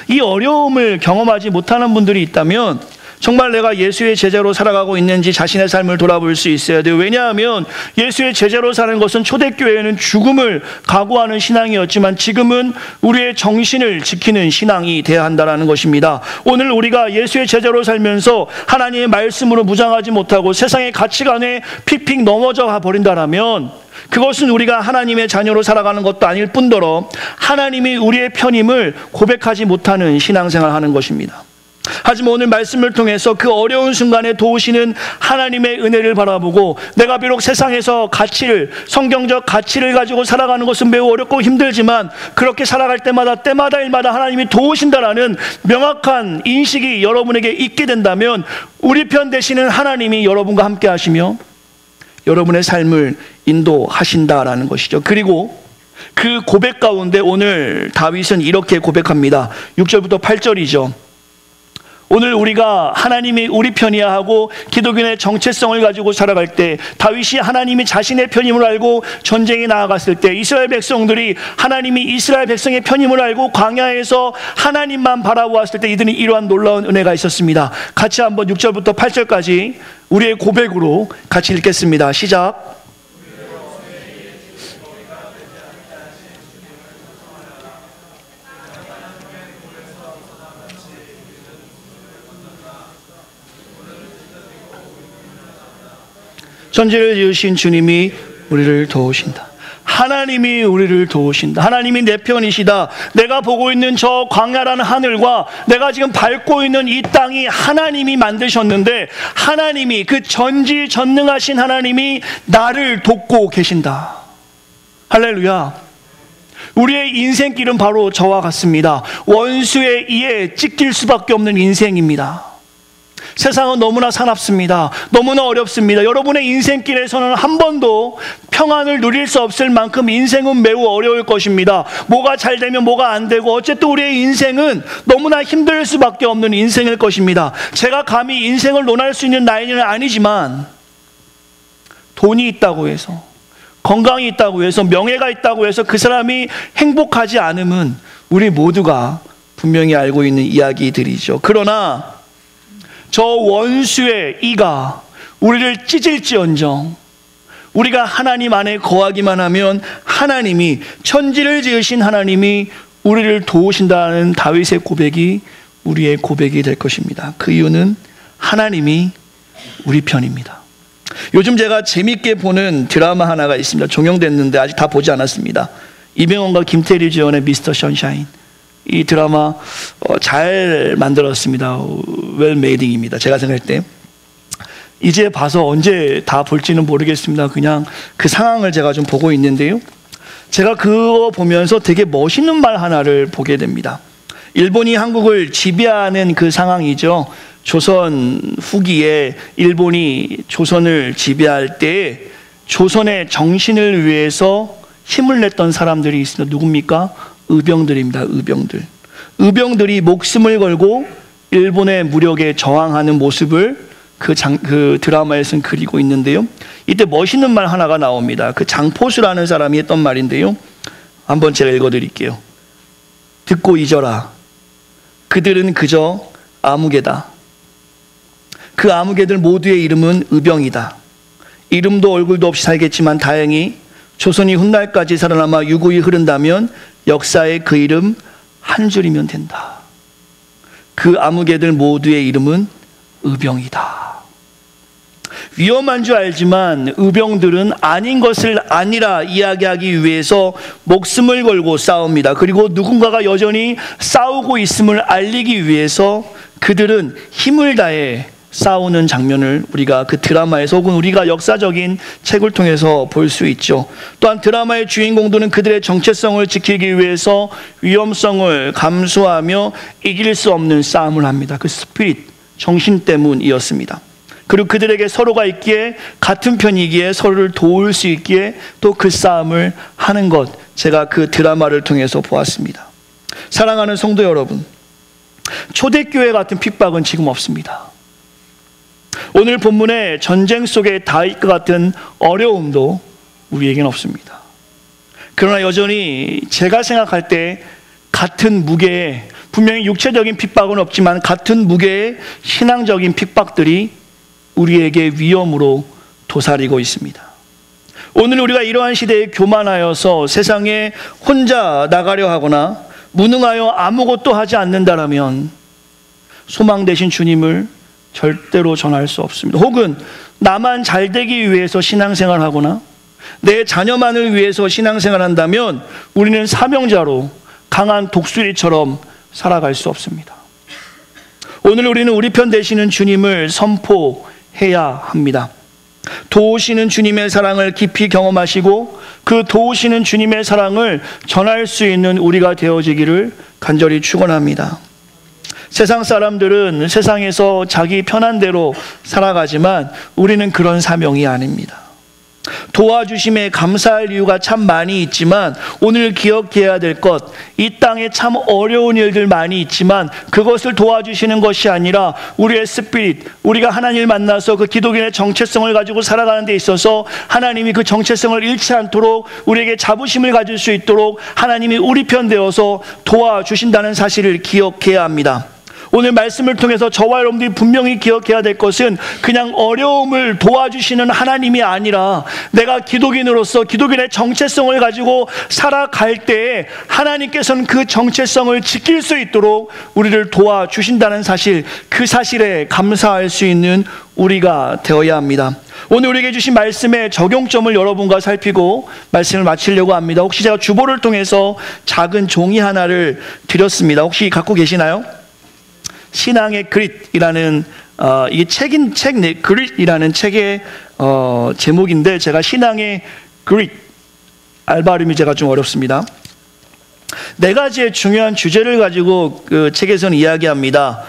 A: 이 어려움을 경험하지 못하는 분들이 있다면 정말 내가 예수의 제자로 살아가고 있는지 자신의 삶을 돌아볼 수 있어야 돼요. 왜냐하면 예수의 제자로 사는 것은 초대교회는 죽음을 각오하는 신앙이었지만 지금은 우리의 정신을 지키는 신앙이 되어야 한다는 것입니다. 오늘 우리가 예수의 제자로 살면서 하나님의 말씀으로 무장하지 못하고 세상의 가치관에 픽픽 넘어져 버린다라면 그것은 우리가 하나님의 자녀로 살아가는 것도 아닐 뿐더러 하나님이 우리의 편임을 고백하지 못하는 신앙생활을 하는 것입니다. 하지만 오늘 말씀을 통해서 그 어려운 순간에 도우시는 하나님의 은혜를 바라보고 내가 비록 세상에서 성경적 가치를 가지고 살아가는 것은 매우 어렵고 힘들지만 그렇게 살아갈 때마다 일마다 하나님이 도우신다라는 명확한 인식이 여러분에게 있게 된다면 우리 편 되시는 하나님이 여러분과 함께 하시며 여러분의 삶을 인도하신다라는 것이죠. 그리고 그 고백 가운데 오늘 다윗은 이렇게 고백합니다. 6절부터 8절이죠. 오늘 우리가 하나님이 우리 편이야 하고 기독인의 정체성을 가지고 살아갈 때, 다윗이 하나님이 자신의 편임을 알고 전쟁에 나아갔을 때, 이스라엘 백성들이 하나님이 이스라엘 백성의 편임을 알고 광야에서 하나님만 바라보았을 때 이들은 이러한 놀라운 은혜가 있었습니다. 같이 한번 6절부터 8절까지 우리의 고백으로 같이 읽겠습니다. 시작. 천지를 지으신 주님이 우리를 도우신다. 하나님이 우리를 도우신다. 하나님이 내 편이시다. 내가 보고 있는 저 광야라는 하늘과 내가 지금 밟고 있는 이 땅이 하나님이 만드셨는데, 하나님이, 그 전지전능하신 하나님이 나를 돕고 계신다. 할렐루야. 우리의 인생길은 바로 저와 같습니다. 원수의 이에 찢길 수밖에 없는 인생입니다. 세상은 너무나 사납습니다. 너무나 어렵습니다. 여러분의 인생길에서는 한 번도 평안을 누릴 수 없을 만큼 인생은 매우 어려울 것입니다. 뭐가 잘 되면 뭐가 안 되고, 어쨌든 우리의 인생은 너무나 힘들 수밖에 없는 인생일 것입니다. 제가 감히 인생을 논할 수 있는 나이는 아니지만, 돈이 있다고 해서, 건강이 있다고 해서, 명예가 있다고 해서 그 사람이 행복하지 않음은 우리 모두가 분명히 알고 있는 이야기들이죠. 그러나 저 원수의 이가 우리를 찢을지언정 우리가 하나님 안에 거하기만 하면 하나님이, 천지를 지으신 하나님이 우리를 도우신다는 다윗의 고백이 우리의 고백이 될 것입니다. 그 이유는 하나님이 우리 편입니다. 요즘 제가 재밌게 보는 드라마 하나가 있습니다. 종영됐는데 아직 다 보지 않았습니다. 이병헌과 김태리 주연의 미스터 선샤인. 이 드라마 잘 만들었습니다. 웰메이딩입니다. 제가 생각할 때 이제 봐서 언제 다 볼지는 모르겠습니다. 그냥 그 상황을 제가 좀 보고 있는데요, 제가 그거 보면서 되게 멋있는 말 하나를 보게 됩니다. 일본이 한국을 지배하는 그 상황이죠. 조선 후기에 일본이 조선을 지배할 때 조선의 정신을 위해서 힘을 냈던 사람들이 있습니다. 누굽니까? 의병들입니다. 의병들이 목숨을 걸고 일본의 무력에 저항하는 모습을 그 드라마에서는 그리고 있는데요, 이때 멋있는 말 하나가 나옵니다. 그 장포수라는 사람이 했던 말인데요, 한번 제가 읽어드릴게요. 듣고 잊어라. 그들은 그저 아무개다. 그 아무개들 모두의 이름은 의병이다. 이름도 얼굴도 없이 살겠지만 다행히 조선이 훗날까지 살아남아 유구히 흐른다면 역사의 그 이름 한 줄이면 된다. 그 아무개들 모두의 이름은 의병이다. 위험한 줄 알지만 의병들은 아닌 것을 아니라 이야기하기 위해서 목숨을 걸고 싸웁니다. 그리고 누군가가 여전히 싸우고 있음을 알리기 위해서 그들은 힘을 다해 싸우는 장면을 우리가 그 드라마에서 혹은 우리가 역사적인 책을 통해서 볼 수 있죠. 또한 드라마의 주인공들은 그들의 정체성을 지키기 위해서 위험성을 감수하며 이길 수 없는 싸움을 합니다. 그 스피릿, 정신 때문이었습니다. 그리고 그들에게 서로가 있기에, 같은 편이기에 서로를 도울 수 있기에 또 그 싸움을 하는 것, 제가 그 드라마를 통해서 보았습니다. 사랑하는 성도 여러분, 초대교회 같은 핍박은 지금 없습니다. 오늘 본문의 전쟁 속의 다윗과 같은 어려움도 우리에겐 없습니다. 그러나 여전히 제가 생각할 때 같은 무게의, 분명히 육체적인 핍박은 없지만 같은 무게의 신앙적인 핍박들이 우리에게 위험으로 도사리고 있습니다. 오늘 우리가 이러한 시대에 교만하여서 세상에 혼자 나가려 하거나 무능하여 아무것도 하지 않는다라면 소망 되신 주님을 절대로 전할 수 없습니다. 혹은 나만 잘 되기 위해서 신앙생활하거나 내 자녀만을 위해서 신앙생활한다면 우리는 사명자로 강한 독수리처럼 살아갈 수 없습니다. 오늘 우리는 우리 편 되시는 주님을 선포해야 합니다. 도우시는 주님의 사랑을 깊이 경험하시고 그 도우시는 주님의 사랑을 전할 수 있는 우리가 되어지기를 간절히 축원합니다. 세상 사람들은 세상에서 자기 편한 대로 살아가지만 우리는 그런 사명이 아닙니다. 도와주심에 감사할 이유가 참 많이 있지만 오늘 기억해야 될 것, 이 땅에 참 어려운 일들 많이 있지만 그것을 도와주시는 것이 아니라 우리의 스피릿, 우리가 하나님을 만나서 그 기독인의 정체성을 가지고 살아가는 데 있어서 하나님이 그 정체성을 잃지 않도록 우리에게 자부심을 가질 수 있도록 하나님이 우리 편 되어서 도와주신다는 사실을 기억해야 합니다. 오늘 말씀을 통해서 저와 여러분들이 분명히 기억해야 될 것은 그냥 어려움을 도와주시는 하나님이 아니라 내가 기독인으로서 기독인의 정체성을 가지고 살아갈 때에 하나님께서는 그 정체성을 지킬 수 있도록 우리를 도와주신다는 사실, 그 사실에 감사할 수 있는 우리가 되어야 합니다. 오늘 우리에게 주신 말씀의 적용점을 여러분과 살피고 말씀을 마치려고 합니다. 혹시 제가 주보를 통해서 작은 종이 하나를 드렸습니다. 혹시 갖고 계시나요? 신앙의 그릿이라는 이게 그릿이라는 책의 제목인데, 제가 신앙의 그릿, 발음이 제가 좀 어렵습니다. 4가지의 중요한 주제를 가지고 그 책에서는 이야기합니다.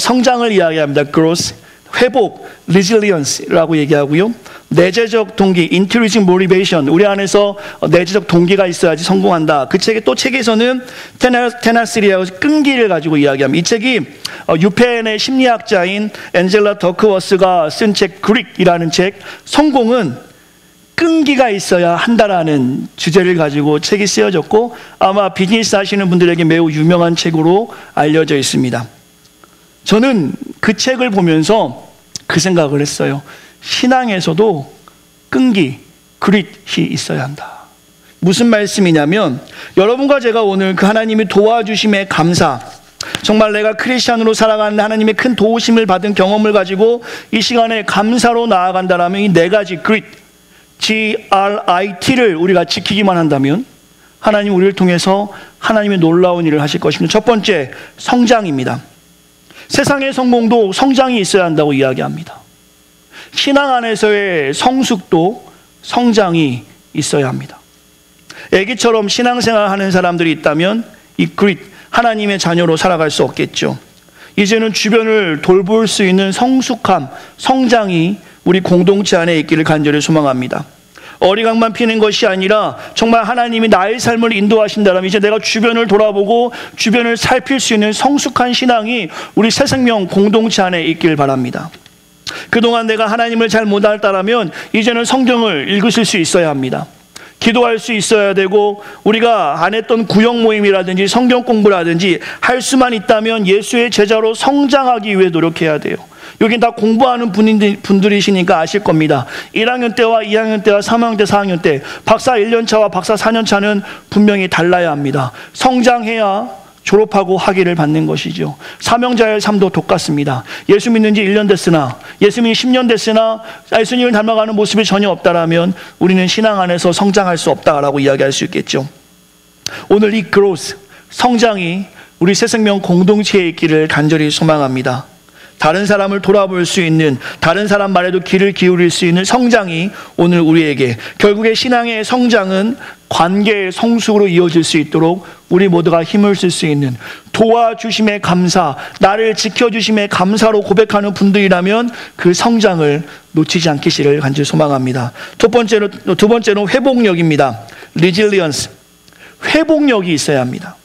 A: 성장을 이야기합니다. growth, 회복, resilience라고 얘기하고요. 내재적 동기, intrinsic motivation, 우리 안에서 내재적 동기가 있어야지 성공한다. 그 또 책에서는 테나시리하고 끈기를 가지고 이야기합니다. 이 책이 유펜의 심리학자인 앤젤라 더크워스가 쓴 책 그릿이라는 책, 성공은 끈기가 있어야 한다라는 주제를 가지고 책이 쓰여졌고 아마 비즈니스 하시는 분들에게 매우 유명한 책으로 알려져 있습니다. 저는 그 책을 보면서 그 생각을 했어요. 신앙에서도 끈기, 그릿이 있어야 한다. 무슨 말씀이냐면, 여러분과 제가 오늘 그 하나님이 도와주심에 감사, 정말 내가 크리스찬으로 살아가는 하나님의 큰 도우심을 받은 경험을 가지고 이 시간에 감사로 나아간다라면 이 4가지 그릿, GRIT를 우리가 지키기만 한다면 하나님 우리를 통해서 하나님의 놀라운 일을 하실 것입니다. 첫 번째, 성장입니다. 세상의 성공도 성장이 있어야 한다고 이야기합니다. 신앙 안에서의 성숙도 성장이 있어야 합니다. 애기처럼 신앙생활 하는 사람들이 있다면 이 그릿, 하나님의 자녀로 살아갈 수 없겠죠. 이제는 주변을 돌볼 수 있는 성숙함, 성장이 우리 공동체 안에 있기를 간절히 소망합니다. 어리광만 피는 것이 아니라 정말 하나님이 나의 삶을 인도하신다면 이제 내가 주변을 돌아보고 주변을 살필 수 있는 성숙한 신앙이 우리 새생명 공동체 안에 있길 바랍니다. 그동안 내가 하나님을 잘 못 알았다면 이제는 성경을 읽으실 수 있어야 합니다. 기도할 수 있어야 되고, 우리가 안 했던 구역 모임이라든지 성경 공부라든지 할 수만 있다면 예수의 제자로 성장하기 위해 노력해야 돼요. 여긴 다 공부하는 분들이시니까 아실 겁니다. 1학년 때와 2학년 때와 3학년 때, 4학년 때, 박사 1년차와 박사 4년차는 분명히 달라야 합니다. 성장해야 졸업하고 학위를 받는 것이죠. 사명자의 삶도 똑같습니다. 예수 믿는 지 1년 됐으나, 예수 믿는 10년 됐으나 예수님을 닮아가는 모습이 전혀 없다라면 우리는 신앙 안에서 성장할 수 없다라고 이야기할 수 있겠죠. 오늘 이 growth, 성장이 우리 새생명 공동체에 있기를 간절히 소망합니다. 다른 사람을 돌아볼 수 있는, 다른 사람 말에도 귀를 기울일 수 있는 성장이 오늘 우리에게, 결국에 신앙의 성장은 관계의 성숙으로 이어질 수 있도록 우리 모두가 힘을 쓸 수 있는, 도와주심에 감사, 나를 지켜주심에 감사로 고백하는 분들이라면 그 성장을 놓치지 않기를 간절히 소망합니다. 두 번째로 회복력입니다. resilience, 회복력이 있어야 합니다.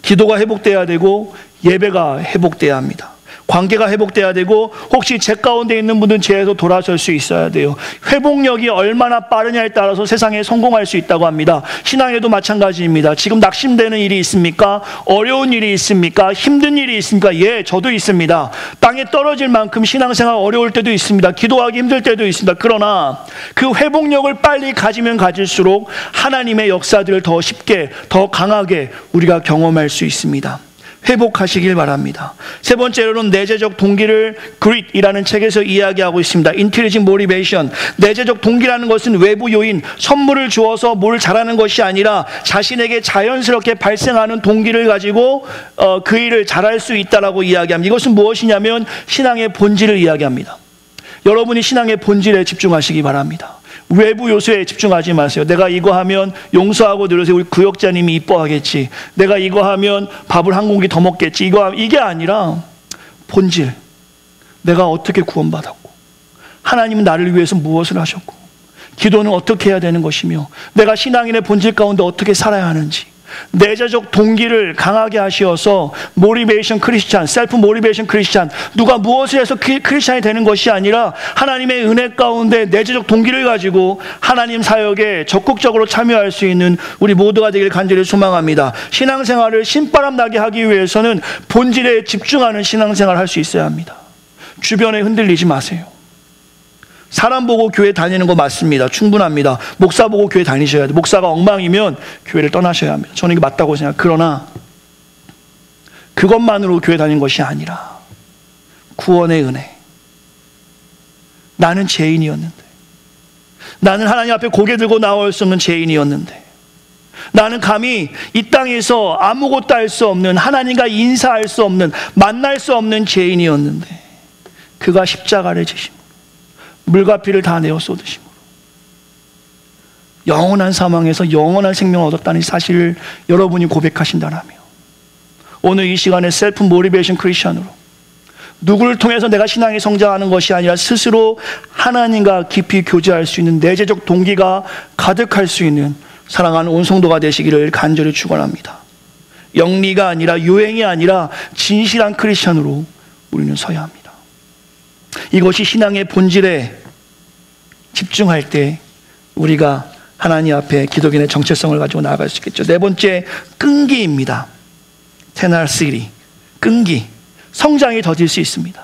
A: 기도가 회복돼야 되고 예배가 회복돼야 합니다. 관계가 회복돼야 되고, 혹시 죄 가운데 있는 분들은 죄에서 돌아설 수 있어야 돼요. 회복력이 얼마나 빠르냐에 따라서 세상에 성공할 수 있다고 합니다. 신앙에도 마찬가지입니다. 지금 낙심되는 일이 있습니까? 어려운 일이 있습니까? 힘든 일이 있습니까? 예, 저도 있습니다. 땅에 떨어질 만큼 신앙생활 어려울 때도 있습니다. 기도하기 힘들 때도 있습니다. 그러나 그 회복력을 빨리 가지면 가질수록 하나님의 역사들을 더 쉽게, 더 강하게 우리가 경험할 수 있습니다. 회복하시길 바랍니다. 세 번째로는 내재적 동기를 그릿이라는 책에서 이야기하고 있습니다. intrinsic motivation, 내재적 동기라는 것은 외부 요인, 선물을 주어서 뭘 잘하는 것이 아니라 자신에게 자연스럽게 발생하는 동기를 가지고 그 일을 잘할 수 있다라고 이야기합니다. 이것은 무엇이냐면 신앙의 본질을 이야기합니다. 여러분이 신앙의 본질에 집중하시기 바랍니다. 외부 요소에 집중하지 마세요. 내가 이거 하면 용서하고 늘어서 우리 구역자님이 이뻐하겠지, 내가 이거 하면 밥을 한 공기 더 먹겠지, 이게 아니라 본질, 내가 어떻게 구원받았고 하나님은 나를 위해서 무엇을 하셨고 기도는 어떻게 해야 되는 것이며 내가 신앙인의 본질 가운데 어떻게 살아야 하는지 내재적 동기를 강하게 하시어서 모티베이션 크리스찬, 셀프 모티베이션 크리스찬, 누가 무엇을 해서 크리스찬이 되는 것이 아니라 하나님의 은혜 가운데 내재적 동기를 가지고 하나님 사역에 적극적으로 참여할 수 있는 우리 모두가 되길 간절히 소망합니다. 신앙생활을 신바람 나게 하기 위해서는 본질에 집중하는 신앙생활을 할 수 있어야 합니다. 주변에 흔들리지 마세요. 사람 보고 교회 다니는 거 맞습니다. 충분합니다. 목사 보고 교회 다니셔야 돼요. 목사가 엉망이면 교회를 떠나셔야 합니다. 저는 이게 맞다고 생각해요. 그러나 그것만으로 교회 다니는 것이 아니라 구원의 은혜. 나는 죄인이었는데, 나는 하나님 앞에 고개 들고 나올 수 없는 죄인이었는데, 나는 감히 이 땅에서 아무것도 할 수 없는, 하나님과 인사할 수 없는, 만날 수 없는 죄인이었는데 그가 십자가를 지심 물과 피를 다 내어 쏟으심으로 영원한 사망에서 영원한 생명을 얻었다는 사실을 여러분이 고백하신다라며 오늘 이 시간에 셀프 모티베이션 크리스천으로 누구를 통해서 내가 신앙이 성장하는 것이 아니라 스스로 하나님과 깊이 교제할 수 있는 내재적 동기가 가득할 수 있는 사랑하는 온 성도가 되시기를 간절히 축원합니다. 영리가 아니라 유행이 아니라 진실한 크리스천으로 우리는 서야 합니다. 이것이 신앙의 본질에 집중할 때 우리가 하나님 앞에 기독인의 정체성을 가지고 나아갈 수 있겠죠. 네 번째, 끈기입니다. 테나시티, 끈기. 성장이 더딜 수 있습니다.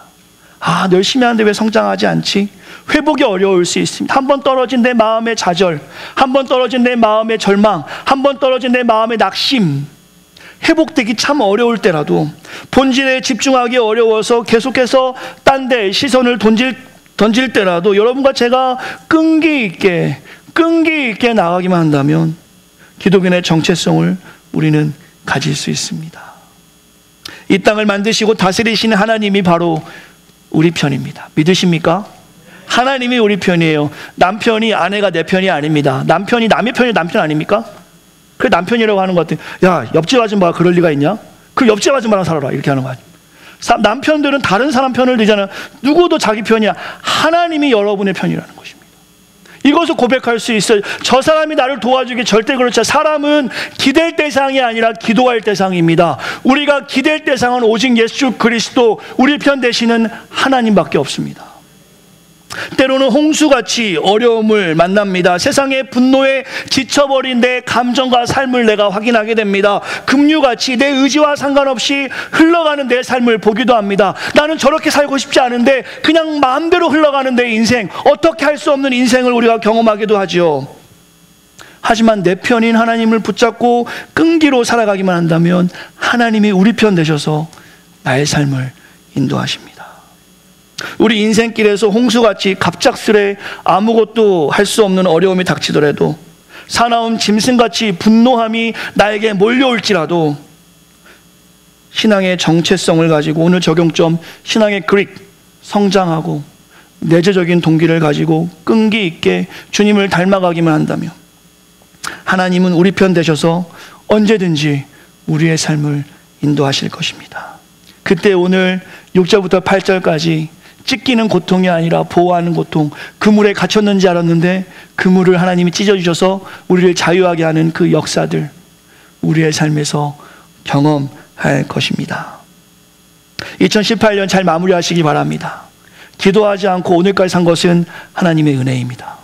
A: 열심히 하는데 왜 성장하지 않지? 회복이 어려울 수 있습니다. 한 번 떨어진 내 마음의 좌절, 한 번 떨어진 내 마음의 절망, 한 번 떨어진 내 마음의 낙심, 회복되기 참 어려울 때라도, 본질에 집중하기 어려워서 계속해서 딴 데 시선을 던질 때라도 여러분과 제가 끈기 있게 나가기만 한다면 기독인의 정체성을 우리는 가질 수 있습니다. 이 땅을 만드시고 다스리시는 하나님이 바로 우리 편입니다. 믿으십니까? 하나님이 우리 편이에요. 남편이 아내가 내 편이 아닙니다. 남편이 남의 편이 남편 아닙니까? 그래 남편이라고 하는 것 같아요. 야, 옆집 아줌마가 그럴 리가 있냐? 그 옆집 아줌마랑 살아라 이렇게 하는 거 아니에요. 남편들은 다른 사람 편을 들잖아요. 누구도 자기 편이야. 하나님이 여러분의 편이라는 것입니다. 이것을 고백할 수 있어요. 저 사람이 나를 도와주기 절대 그렇지 않아요. 사람은 기댈 대상이 아니라 기도할 대상입니다. 우리가 기댈 대상은 오직 예수 그리스도, 우리 편 되시는 하나님밖에 없습니다. 때로는 홍수같이 어려움을 만납니다. 세상의 분노에 지쳐버린 내 감정과 삶을 내가 확인하게 됩니다. 급류같이 내 의지와 상관없이 흘러가는 내 삶을 보기도 합니다. 나는 저렇게 살고 싶지 않은데 그냥 마음대로 흘러가는 내 인생, 어떻게 할 수 없는 인생을 우리가 경험하기도 하죠. 하지만 내 편인 하나님을 붙잡고 끈기로 살아가기만 한다면 하나님이 우리 편 되셔서 나의 삶을 인도하십니다. 우리 인생길에서 홍수같이 갑작스레 아무것도 할 수 없는 어려움이 닥치더라도, 사나운 짐승같이 분노함이 나에게 몰려올지라도 신앙의 정체성을 가지고 오늘 적용점 신앙의 그릭, 성장하고 내재적인 동기를 가지고 끈기 있게 주님을 닮아가기만 한다면 하나님은 우리 편 되셔서 언제든지 우리의 삶을 인도하실 것입니다. 그때 오늘 6절부터 8절까지 찢기는 고통이 아니라 보호하는 고통, 그물에 갇혔는지 알았는데 그물을 하나님이 찢어주셔서 우리를 자유하게 하는 그 역사들 우리의 삶에서 경험할 것입니다. 2018년 잘 마무리하시기 바랍니다. 기도하지 않고 오늘까지 산 것은 하나님의 은혜입니다.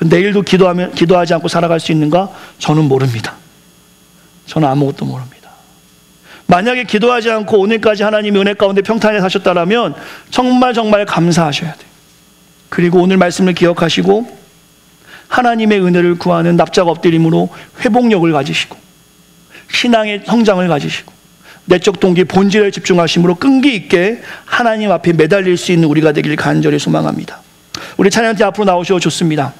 A: 내일도 기도하지 않고 살아갈 수 있는가? 저는 모릅니다. 저는 아무것도 모릅니다. 만약에 기도하지 않고 오늘까지 하나님의 은혜 가운데 평탄하게 사셨다면 정말 감사하셔야 돼요. 그리고 오늘 말씀을 기억하시고 하나님의 은혜를 구하는 납작 엎드림으로 회복력을 가지시고 신앙의 성장을 가지시고 내적 동기 본질에 집중하심으로 끈기 있게 하나님 앞에 매달릴 수 있는 우리가 되길 간절히 소망합니다. 우리 찬양팀 앞으로 나오셔도 좋습니다.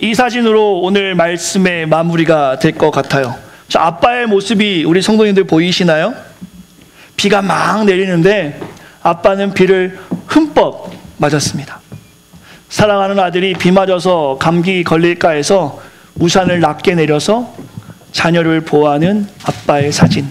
A: 이 사진으로 오늘 말씀의 마무리가 될 것 같아요. 저 아빠의 모습이 우리 성도님들 보이시나요? 비가 막 내리는데 아빠는 비를 흠뻑 맞았습니다. 사랑하는 아들이 비 맞아서 감기 걸릴까 해서 우산을 낮게 내려서 자녀를 보호하는 아빠의 사진.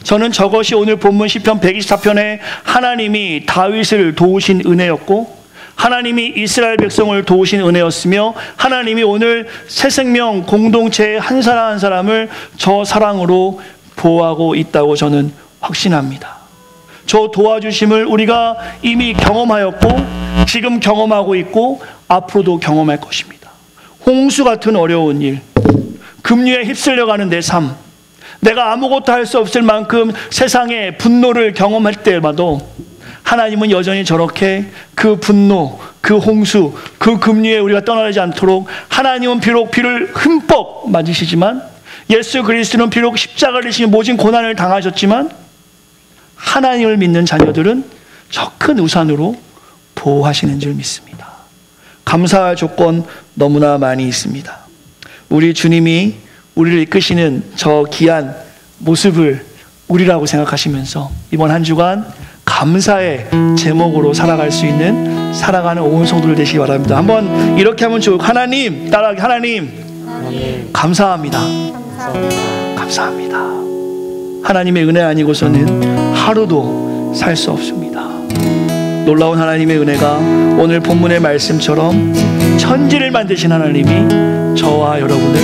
A: 저는 저것이 오늘 본문 시편 124편에 하나님이 다윗을 도우신 은혜였고 하나님이 이스라엘 백성을 도우신 은혜였으며 하나님이 오늘 새 생명 공동체의 한 사람 한 사람을 저 사랑으로 보호하고 있다고 저는 확신합니다. 저 도와주심을 우리가 이미 경험하였고 지금 경험하고 있고 앞으로도 경험할 것입니다. 홍수 같은 어려운 일, 급류에 휩쓸려가는 내 삶, 내가 아무것도 할 수 없을 만큼 세상의 분노를 경험할 때마다 하나님은 여전히 저렇게 그 분노, 그 홍수, 그 급류에 우리가 떠나지 않도록 하나님은 비록 비를 흠뻑 맞으시지만 예수 그리스도는 비록 십자가를 지시며 모진 고난을 당하셨지만 하나님을 믿는 자녀들은 저 큰 우산으로 보호하시는 줄 믿습니다. 감사할 조건 너무나 많이 있습니다. 우리 주님이 우리를 이끄시는 저 귀한 모습을 우리라고 생각하시면서 이번 한 주간 감사의 제목으로 살아갈 수 있는 살아가는 온 성도들 되시기 바랍니다. 한번 이렇게 하면 좋을 하나님 따라하기 하나님 감사합니다. 감사합니다. 하나님의 은혜 아니고서는 하루도 살 수 없습니다. 놀라운 하나님의 은혜가 오늘 본문의 말씀처럼 천지를 만드신 하나님이 저와 여러분을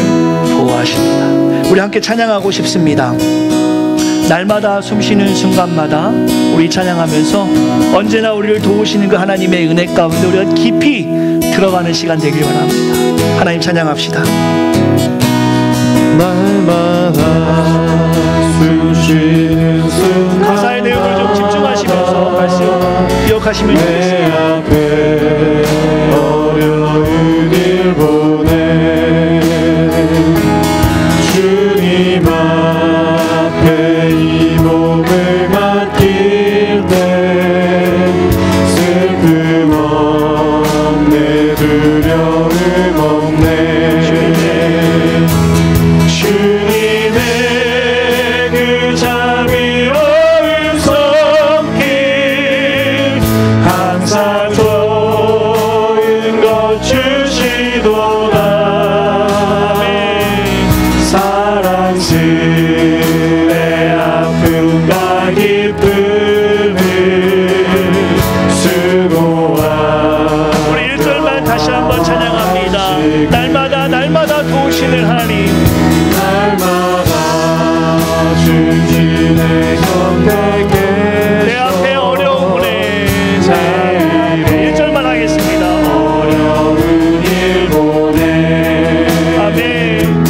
A: 보호하십니다. 우리 함께 찬양하고 싶습니다. 날마다 숨쉬는 순간마다 우리 찬양하면서 언제나 우리를 도우시는 그 하나님의 은혜 가운데 우리가 깊이 들어가는 시간 되길 바랍니다. 하나님 찬양합시다.
B: 날마다 숨쉬는 순간
A: 가사의 내용을 좀 집중하시면서 말씀 기억하시면 좋겠습니다.
B: 내 앞에 어려운 일 보내 주님 앞에 이 몸을 맡길 때 슬픔 없네 두려움 없네 주님의 그 자비로운 손길 항상 좋은 것 주시도다 사랑스레 아픔과 기쁨을 수고한
A: 우리 1절만 다시 한번 찬양합니다. 날마다 도우시는 하나님
B: 날마다 주님의 곁에 계셔
A: 내 앞에 어려움에 1절만 하겠습니다.
B: 어려운 일 보내
A: 아멘.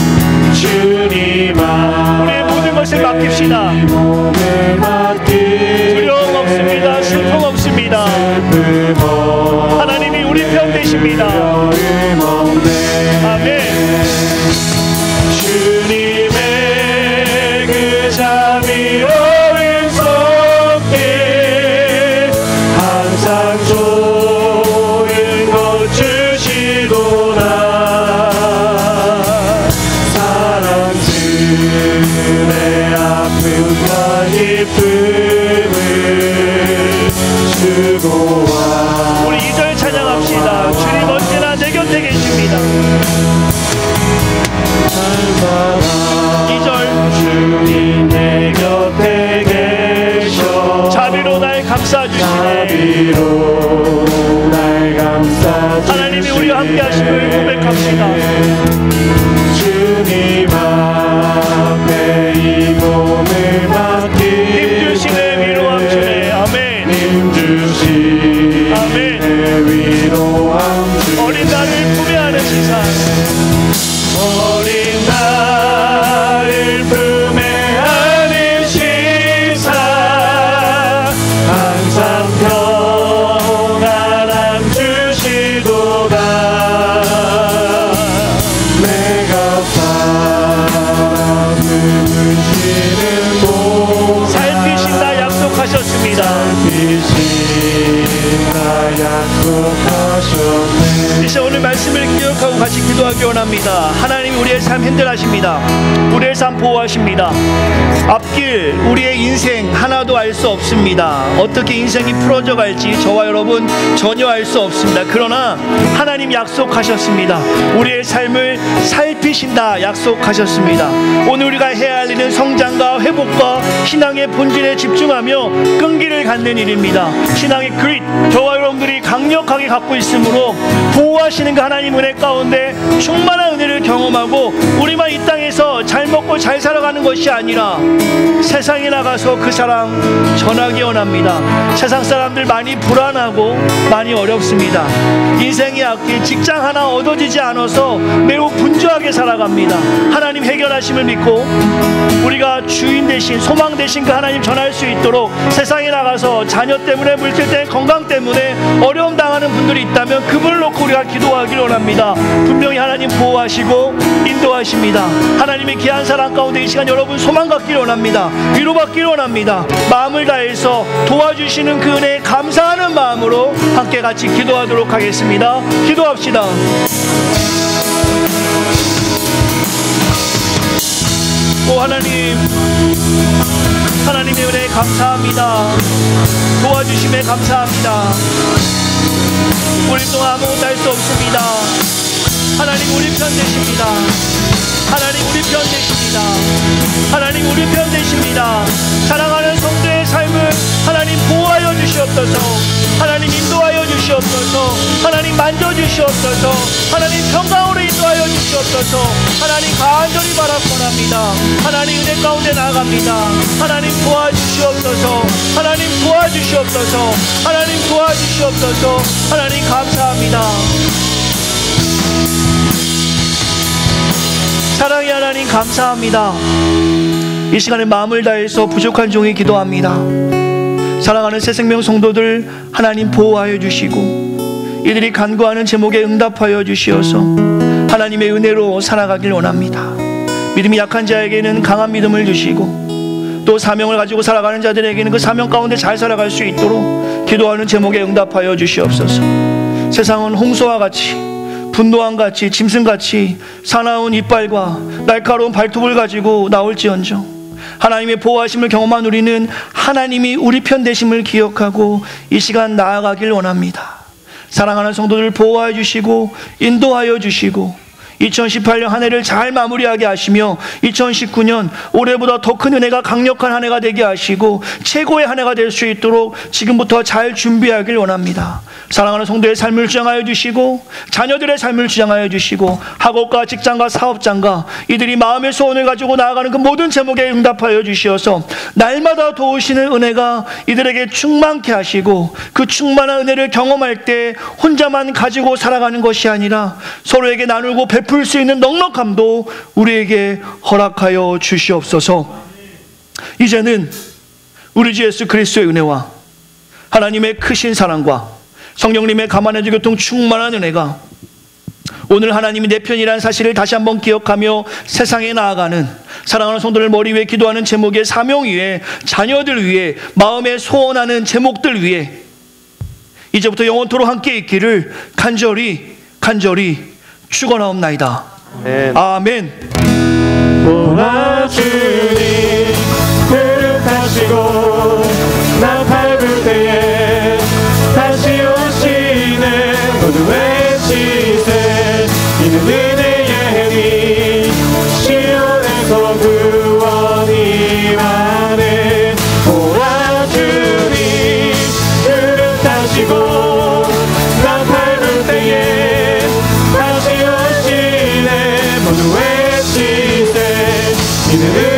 B: 주님 앞
A: 우리의 모든 것을 맡깁시다.
B: 몸을 맡길
A: 두려움 없습니다. 슬픔 없습니다.
B: 슬픔 없네
A: 하나님이 우리 편 되십니다. 아멘.
B: 주님의 그 자비로운 손길
A: 원합니다. 하나님이 우리의 삶 핸들하십니다. 우리의 삶 보호하십니다. 앞길 우리의 인생 하나도 알 수 없습니다. 어떻게 인생이 풀어져 갈지 저와 여러분 전혀 알 수 없습니다. 그러나 하나님 약속하셨습니다. 우리의 삶을 살피신다 약속하셨습니다. 오늘 우리가 해야 할 일은 성장과 회복과 신앙의 본질에 집중하며 끈기를 갖는 일입니다. 신앙의 그릿, 저와 여러분들이 강력하게 갖고 있으므로 보호하시는 그 하나님 은혜 가운데 충만한 은혜를 경험하고 우리만 이 땅에서 잘 먹고 잘 살아가는 것이 아니라 세상에 나가서 그 사랑 전하기 원합니다. 세상 사람들 많이 불안하고 많이 어렵습니다. 인생의 앞길 직장 하나 얻어지지 않아서 매우 분주하게 살아갑니다. 하나님 해결하심을 믿고 우리가 주인 대신 소망 대신 그 하나님 전할 수 있도록 세상에 나가서 자녀 때문에 물질 때문에 건강 때문에 어려움 당하는 분들이 있다면 그분을 놓고 우리가 기도하기를 원합니다. 분명히 하나님 보호하시고 인도하십니다. 하나님의 귀한 사랑 가운데 이 시간 여러분 소망 갖기를 원합니다. 위로받기를 원합니다. 마음을 다해서 도와주시는 그 은혜에 감사하는 마음으로 함께 같이 기도하도록 하겠습니다. 기도합시다. 오 하나님, 하나님의 은혜에 감사합니다. 도와주심에 감사합니다. 우리 또 아무것도 할 수 없습니다. 하나님 우리 편 되십니다. 하나님 우리 편 되십니다. 하나님 우리 편 되십니다. 사랑하는 성도의 삶을 하나님 보호하여 주시옵소서. 하나님 인도하여 주시옵소서. 하나님 만져주시옵소서. 하나님 평강으로 인도하여 주시옵소서. 하나님 간절히 바라옵나이다. 하나님 은혜 가운데 나아갑니다. 하나님 도와주시옵소서. 하나님 도와주시옵소서. 하나님 도와주시옵소서. 하나님 감사합니다. 사랑의 하나님 감사합니다. 이 시간에 마음을 다해서 부족한 종이 기도합니다. 사랑하는 새생명 성도들 하나님 보호하여 주시고 이들이 간구하는 제목에 응답하여 주시어서 하나님의 은혜로 살아가길 원합니다. 믿음이 약한 자에게는 강한 믿음을 주시고 또 사명을 가지고 살아가는 자들에게는 그 사명 가운데 잘 살아갈 수 있도록 기도하는 제목에 응답하여 주시옵소서. 세상은 홍수와 같이 분노함같이 짐승같이 사나운 이빨과 날카로운 발톱을 가지고 나올지언정 하나님의 보호하심을 경험한 우리는 하나님이 우리 편 되심을 기억하고 이 시간 나아가길 원합니다. 사랑하는 성도들 보호하여 주시고 인도하여 주시고 2018년 한 해를 잘 마무리하게 하시며 2019년 올해보다 더 큰 은혜가 강력한 한 해가 되게 하시고 최고의 한 해가 될 수 있도록 지금부터 잘 준비하길 원합니다. 사랑하는 성도의 삶을 주장하여 주시고 자녀들의 삶을 주장하여 주시고 학업과 직장과 사업장과 이들이 마음의 소원을 가지고 나아가는 그 모든 제목에 응답하여 주시어서 날마다 도우시는 은혜가 이들에게 충만케 하시고 그 충만한 은혜를 경험할 때 혼자만 가지고 살아가는 것이 아니라 서로에게 나누고 베풀 수 있는 넉넉함도 우리에게 허락하여 주시옵소서. 이제는 우리 주 예수 그리스도의 은혜와 하나님의 크신 사랑과 성령님의 가만해주 교통 충만한 은혜가 오늘 하나님이 내 편이라는 사실을 다시 한번 기억하며 세상에 나아가는 사랑하는 성도들 머리 위에 기도하는 제목의 사명 위에 자녀들 위에 마음에 소원하는 제목들 위에 이제부터 영원토록 함께 있기를 간절히 축원하옵나이다. 아멘.
B: 보아주니 거룩하시고 나 밟을 때에 다시 오시네. 모두 외치세 이는 은혜의 해니 시온에서 구원이 많네. 보아주니 거룩하시고 나 밟을 때에 다시 오시네. 모두 외치세 이는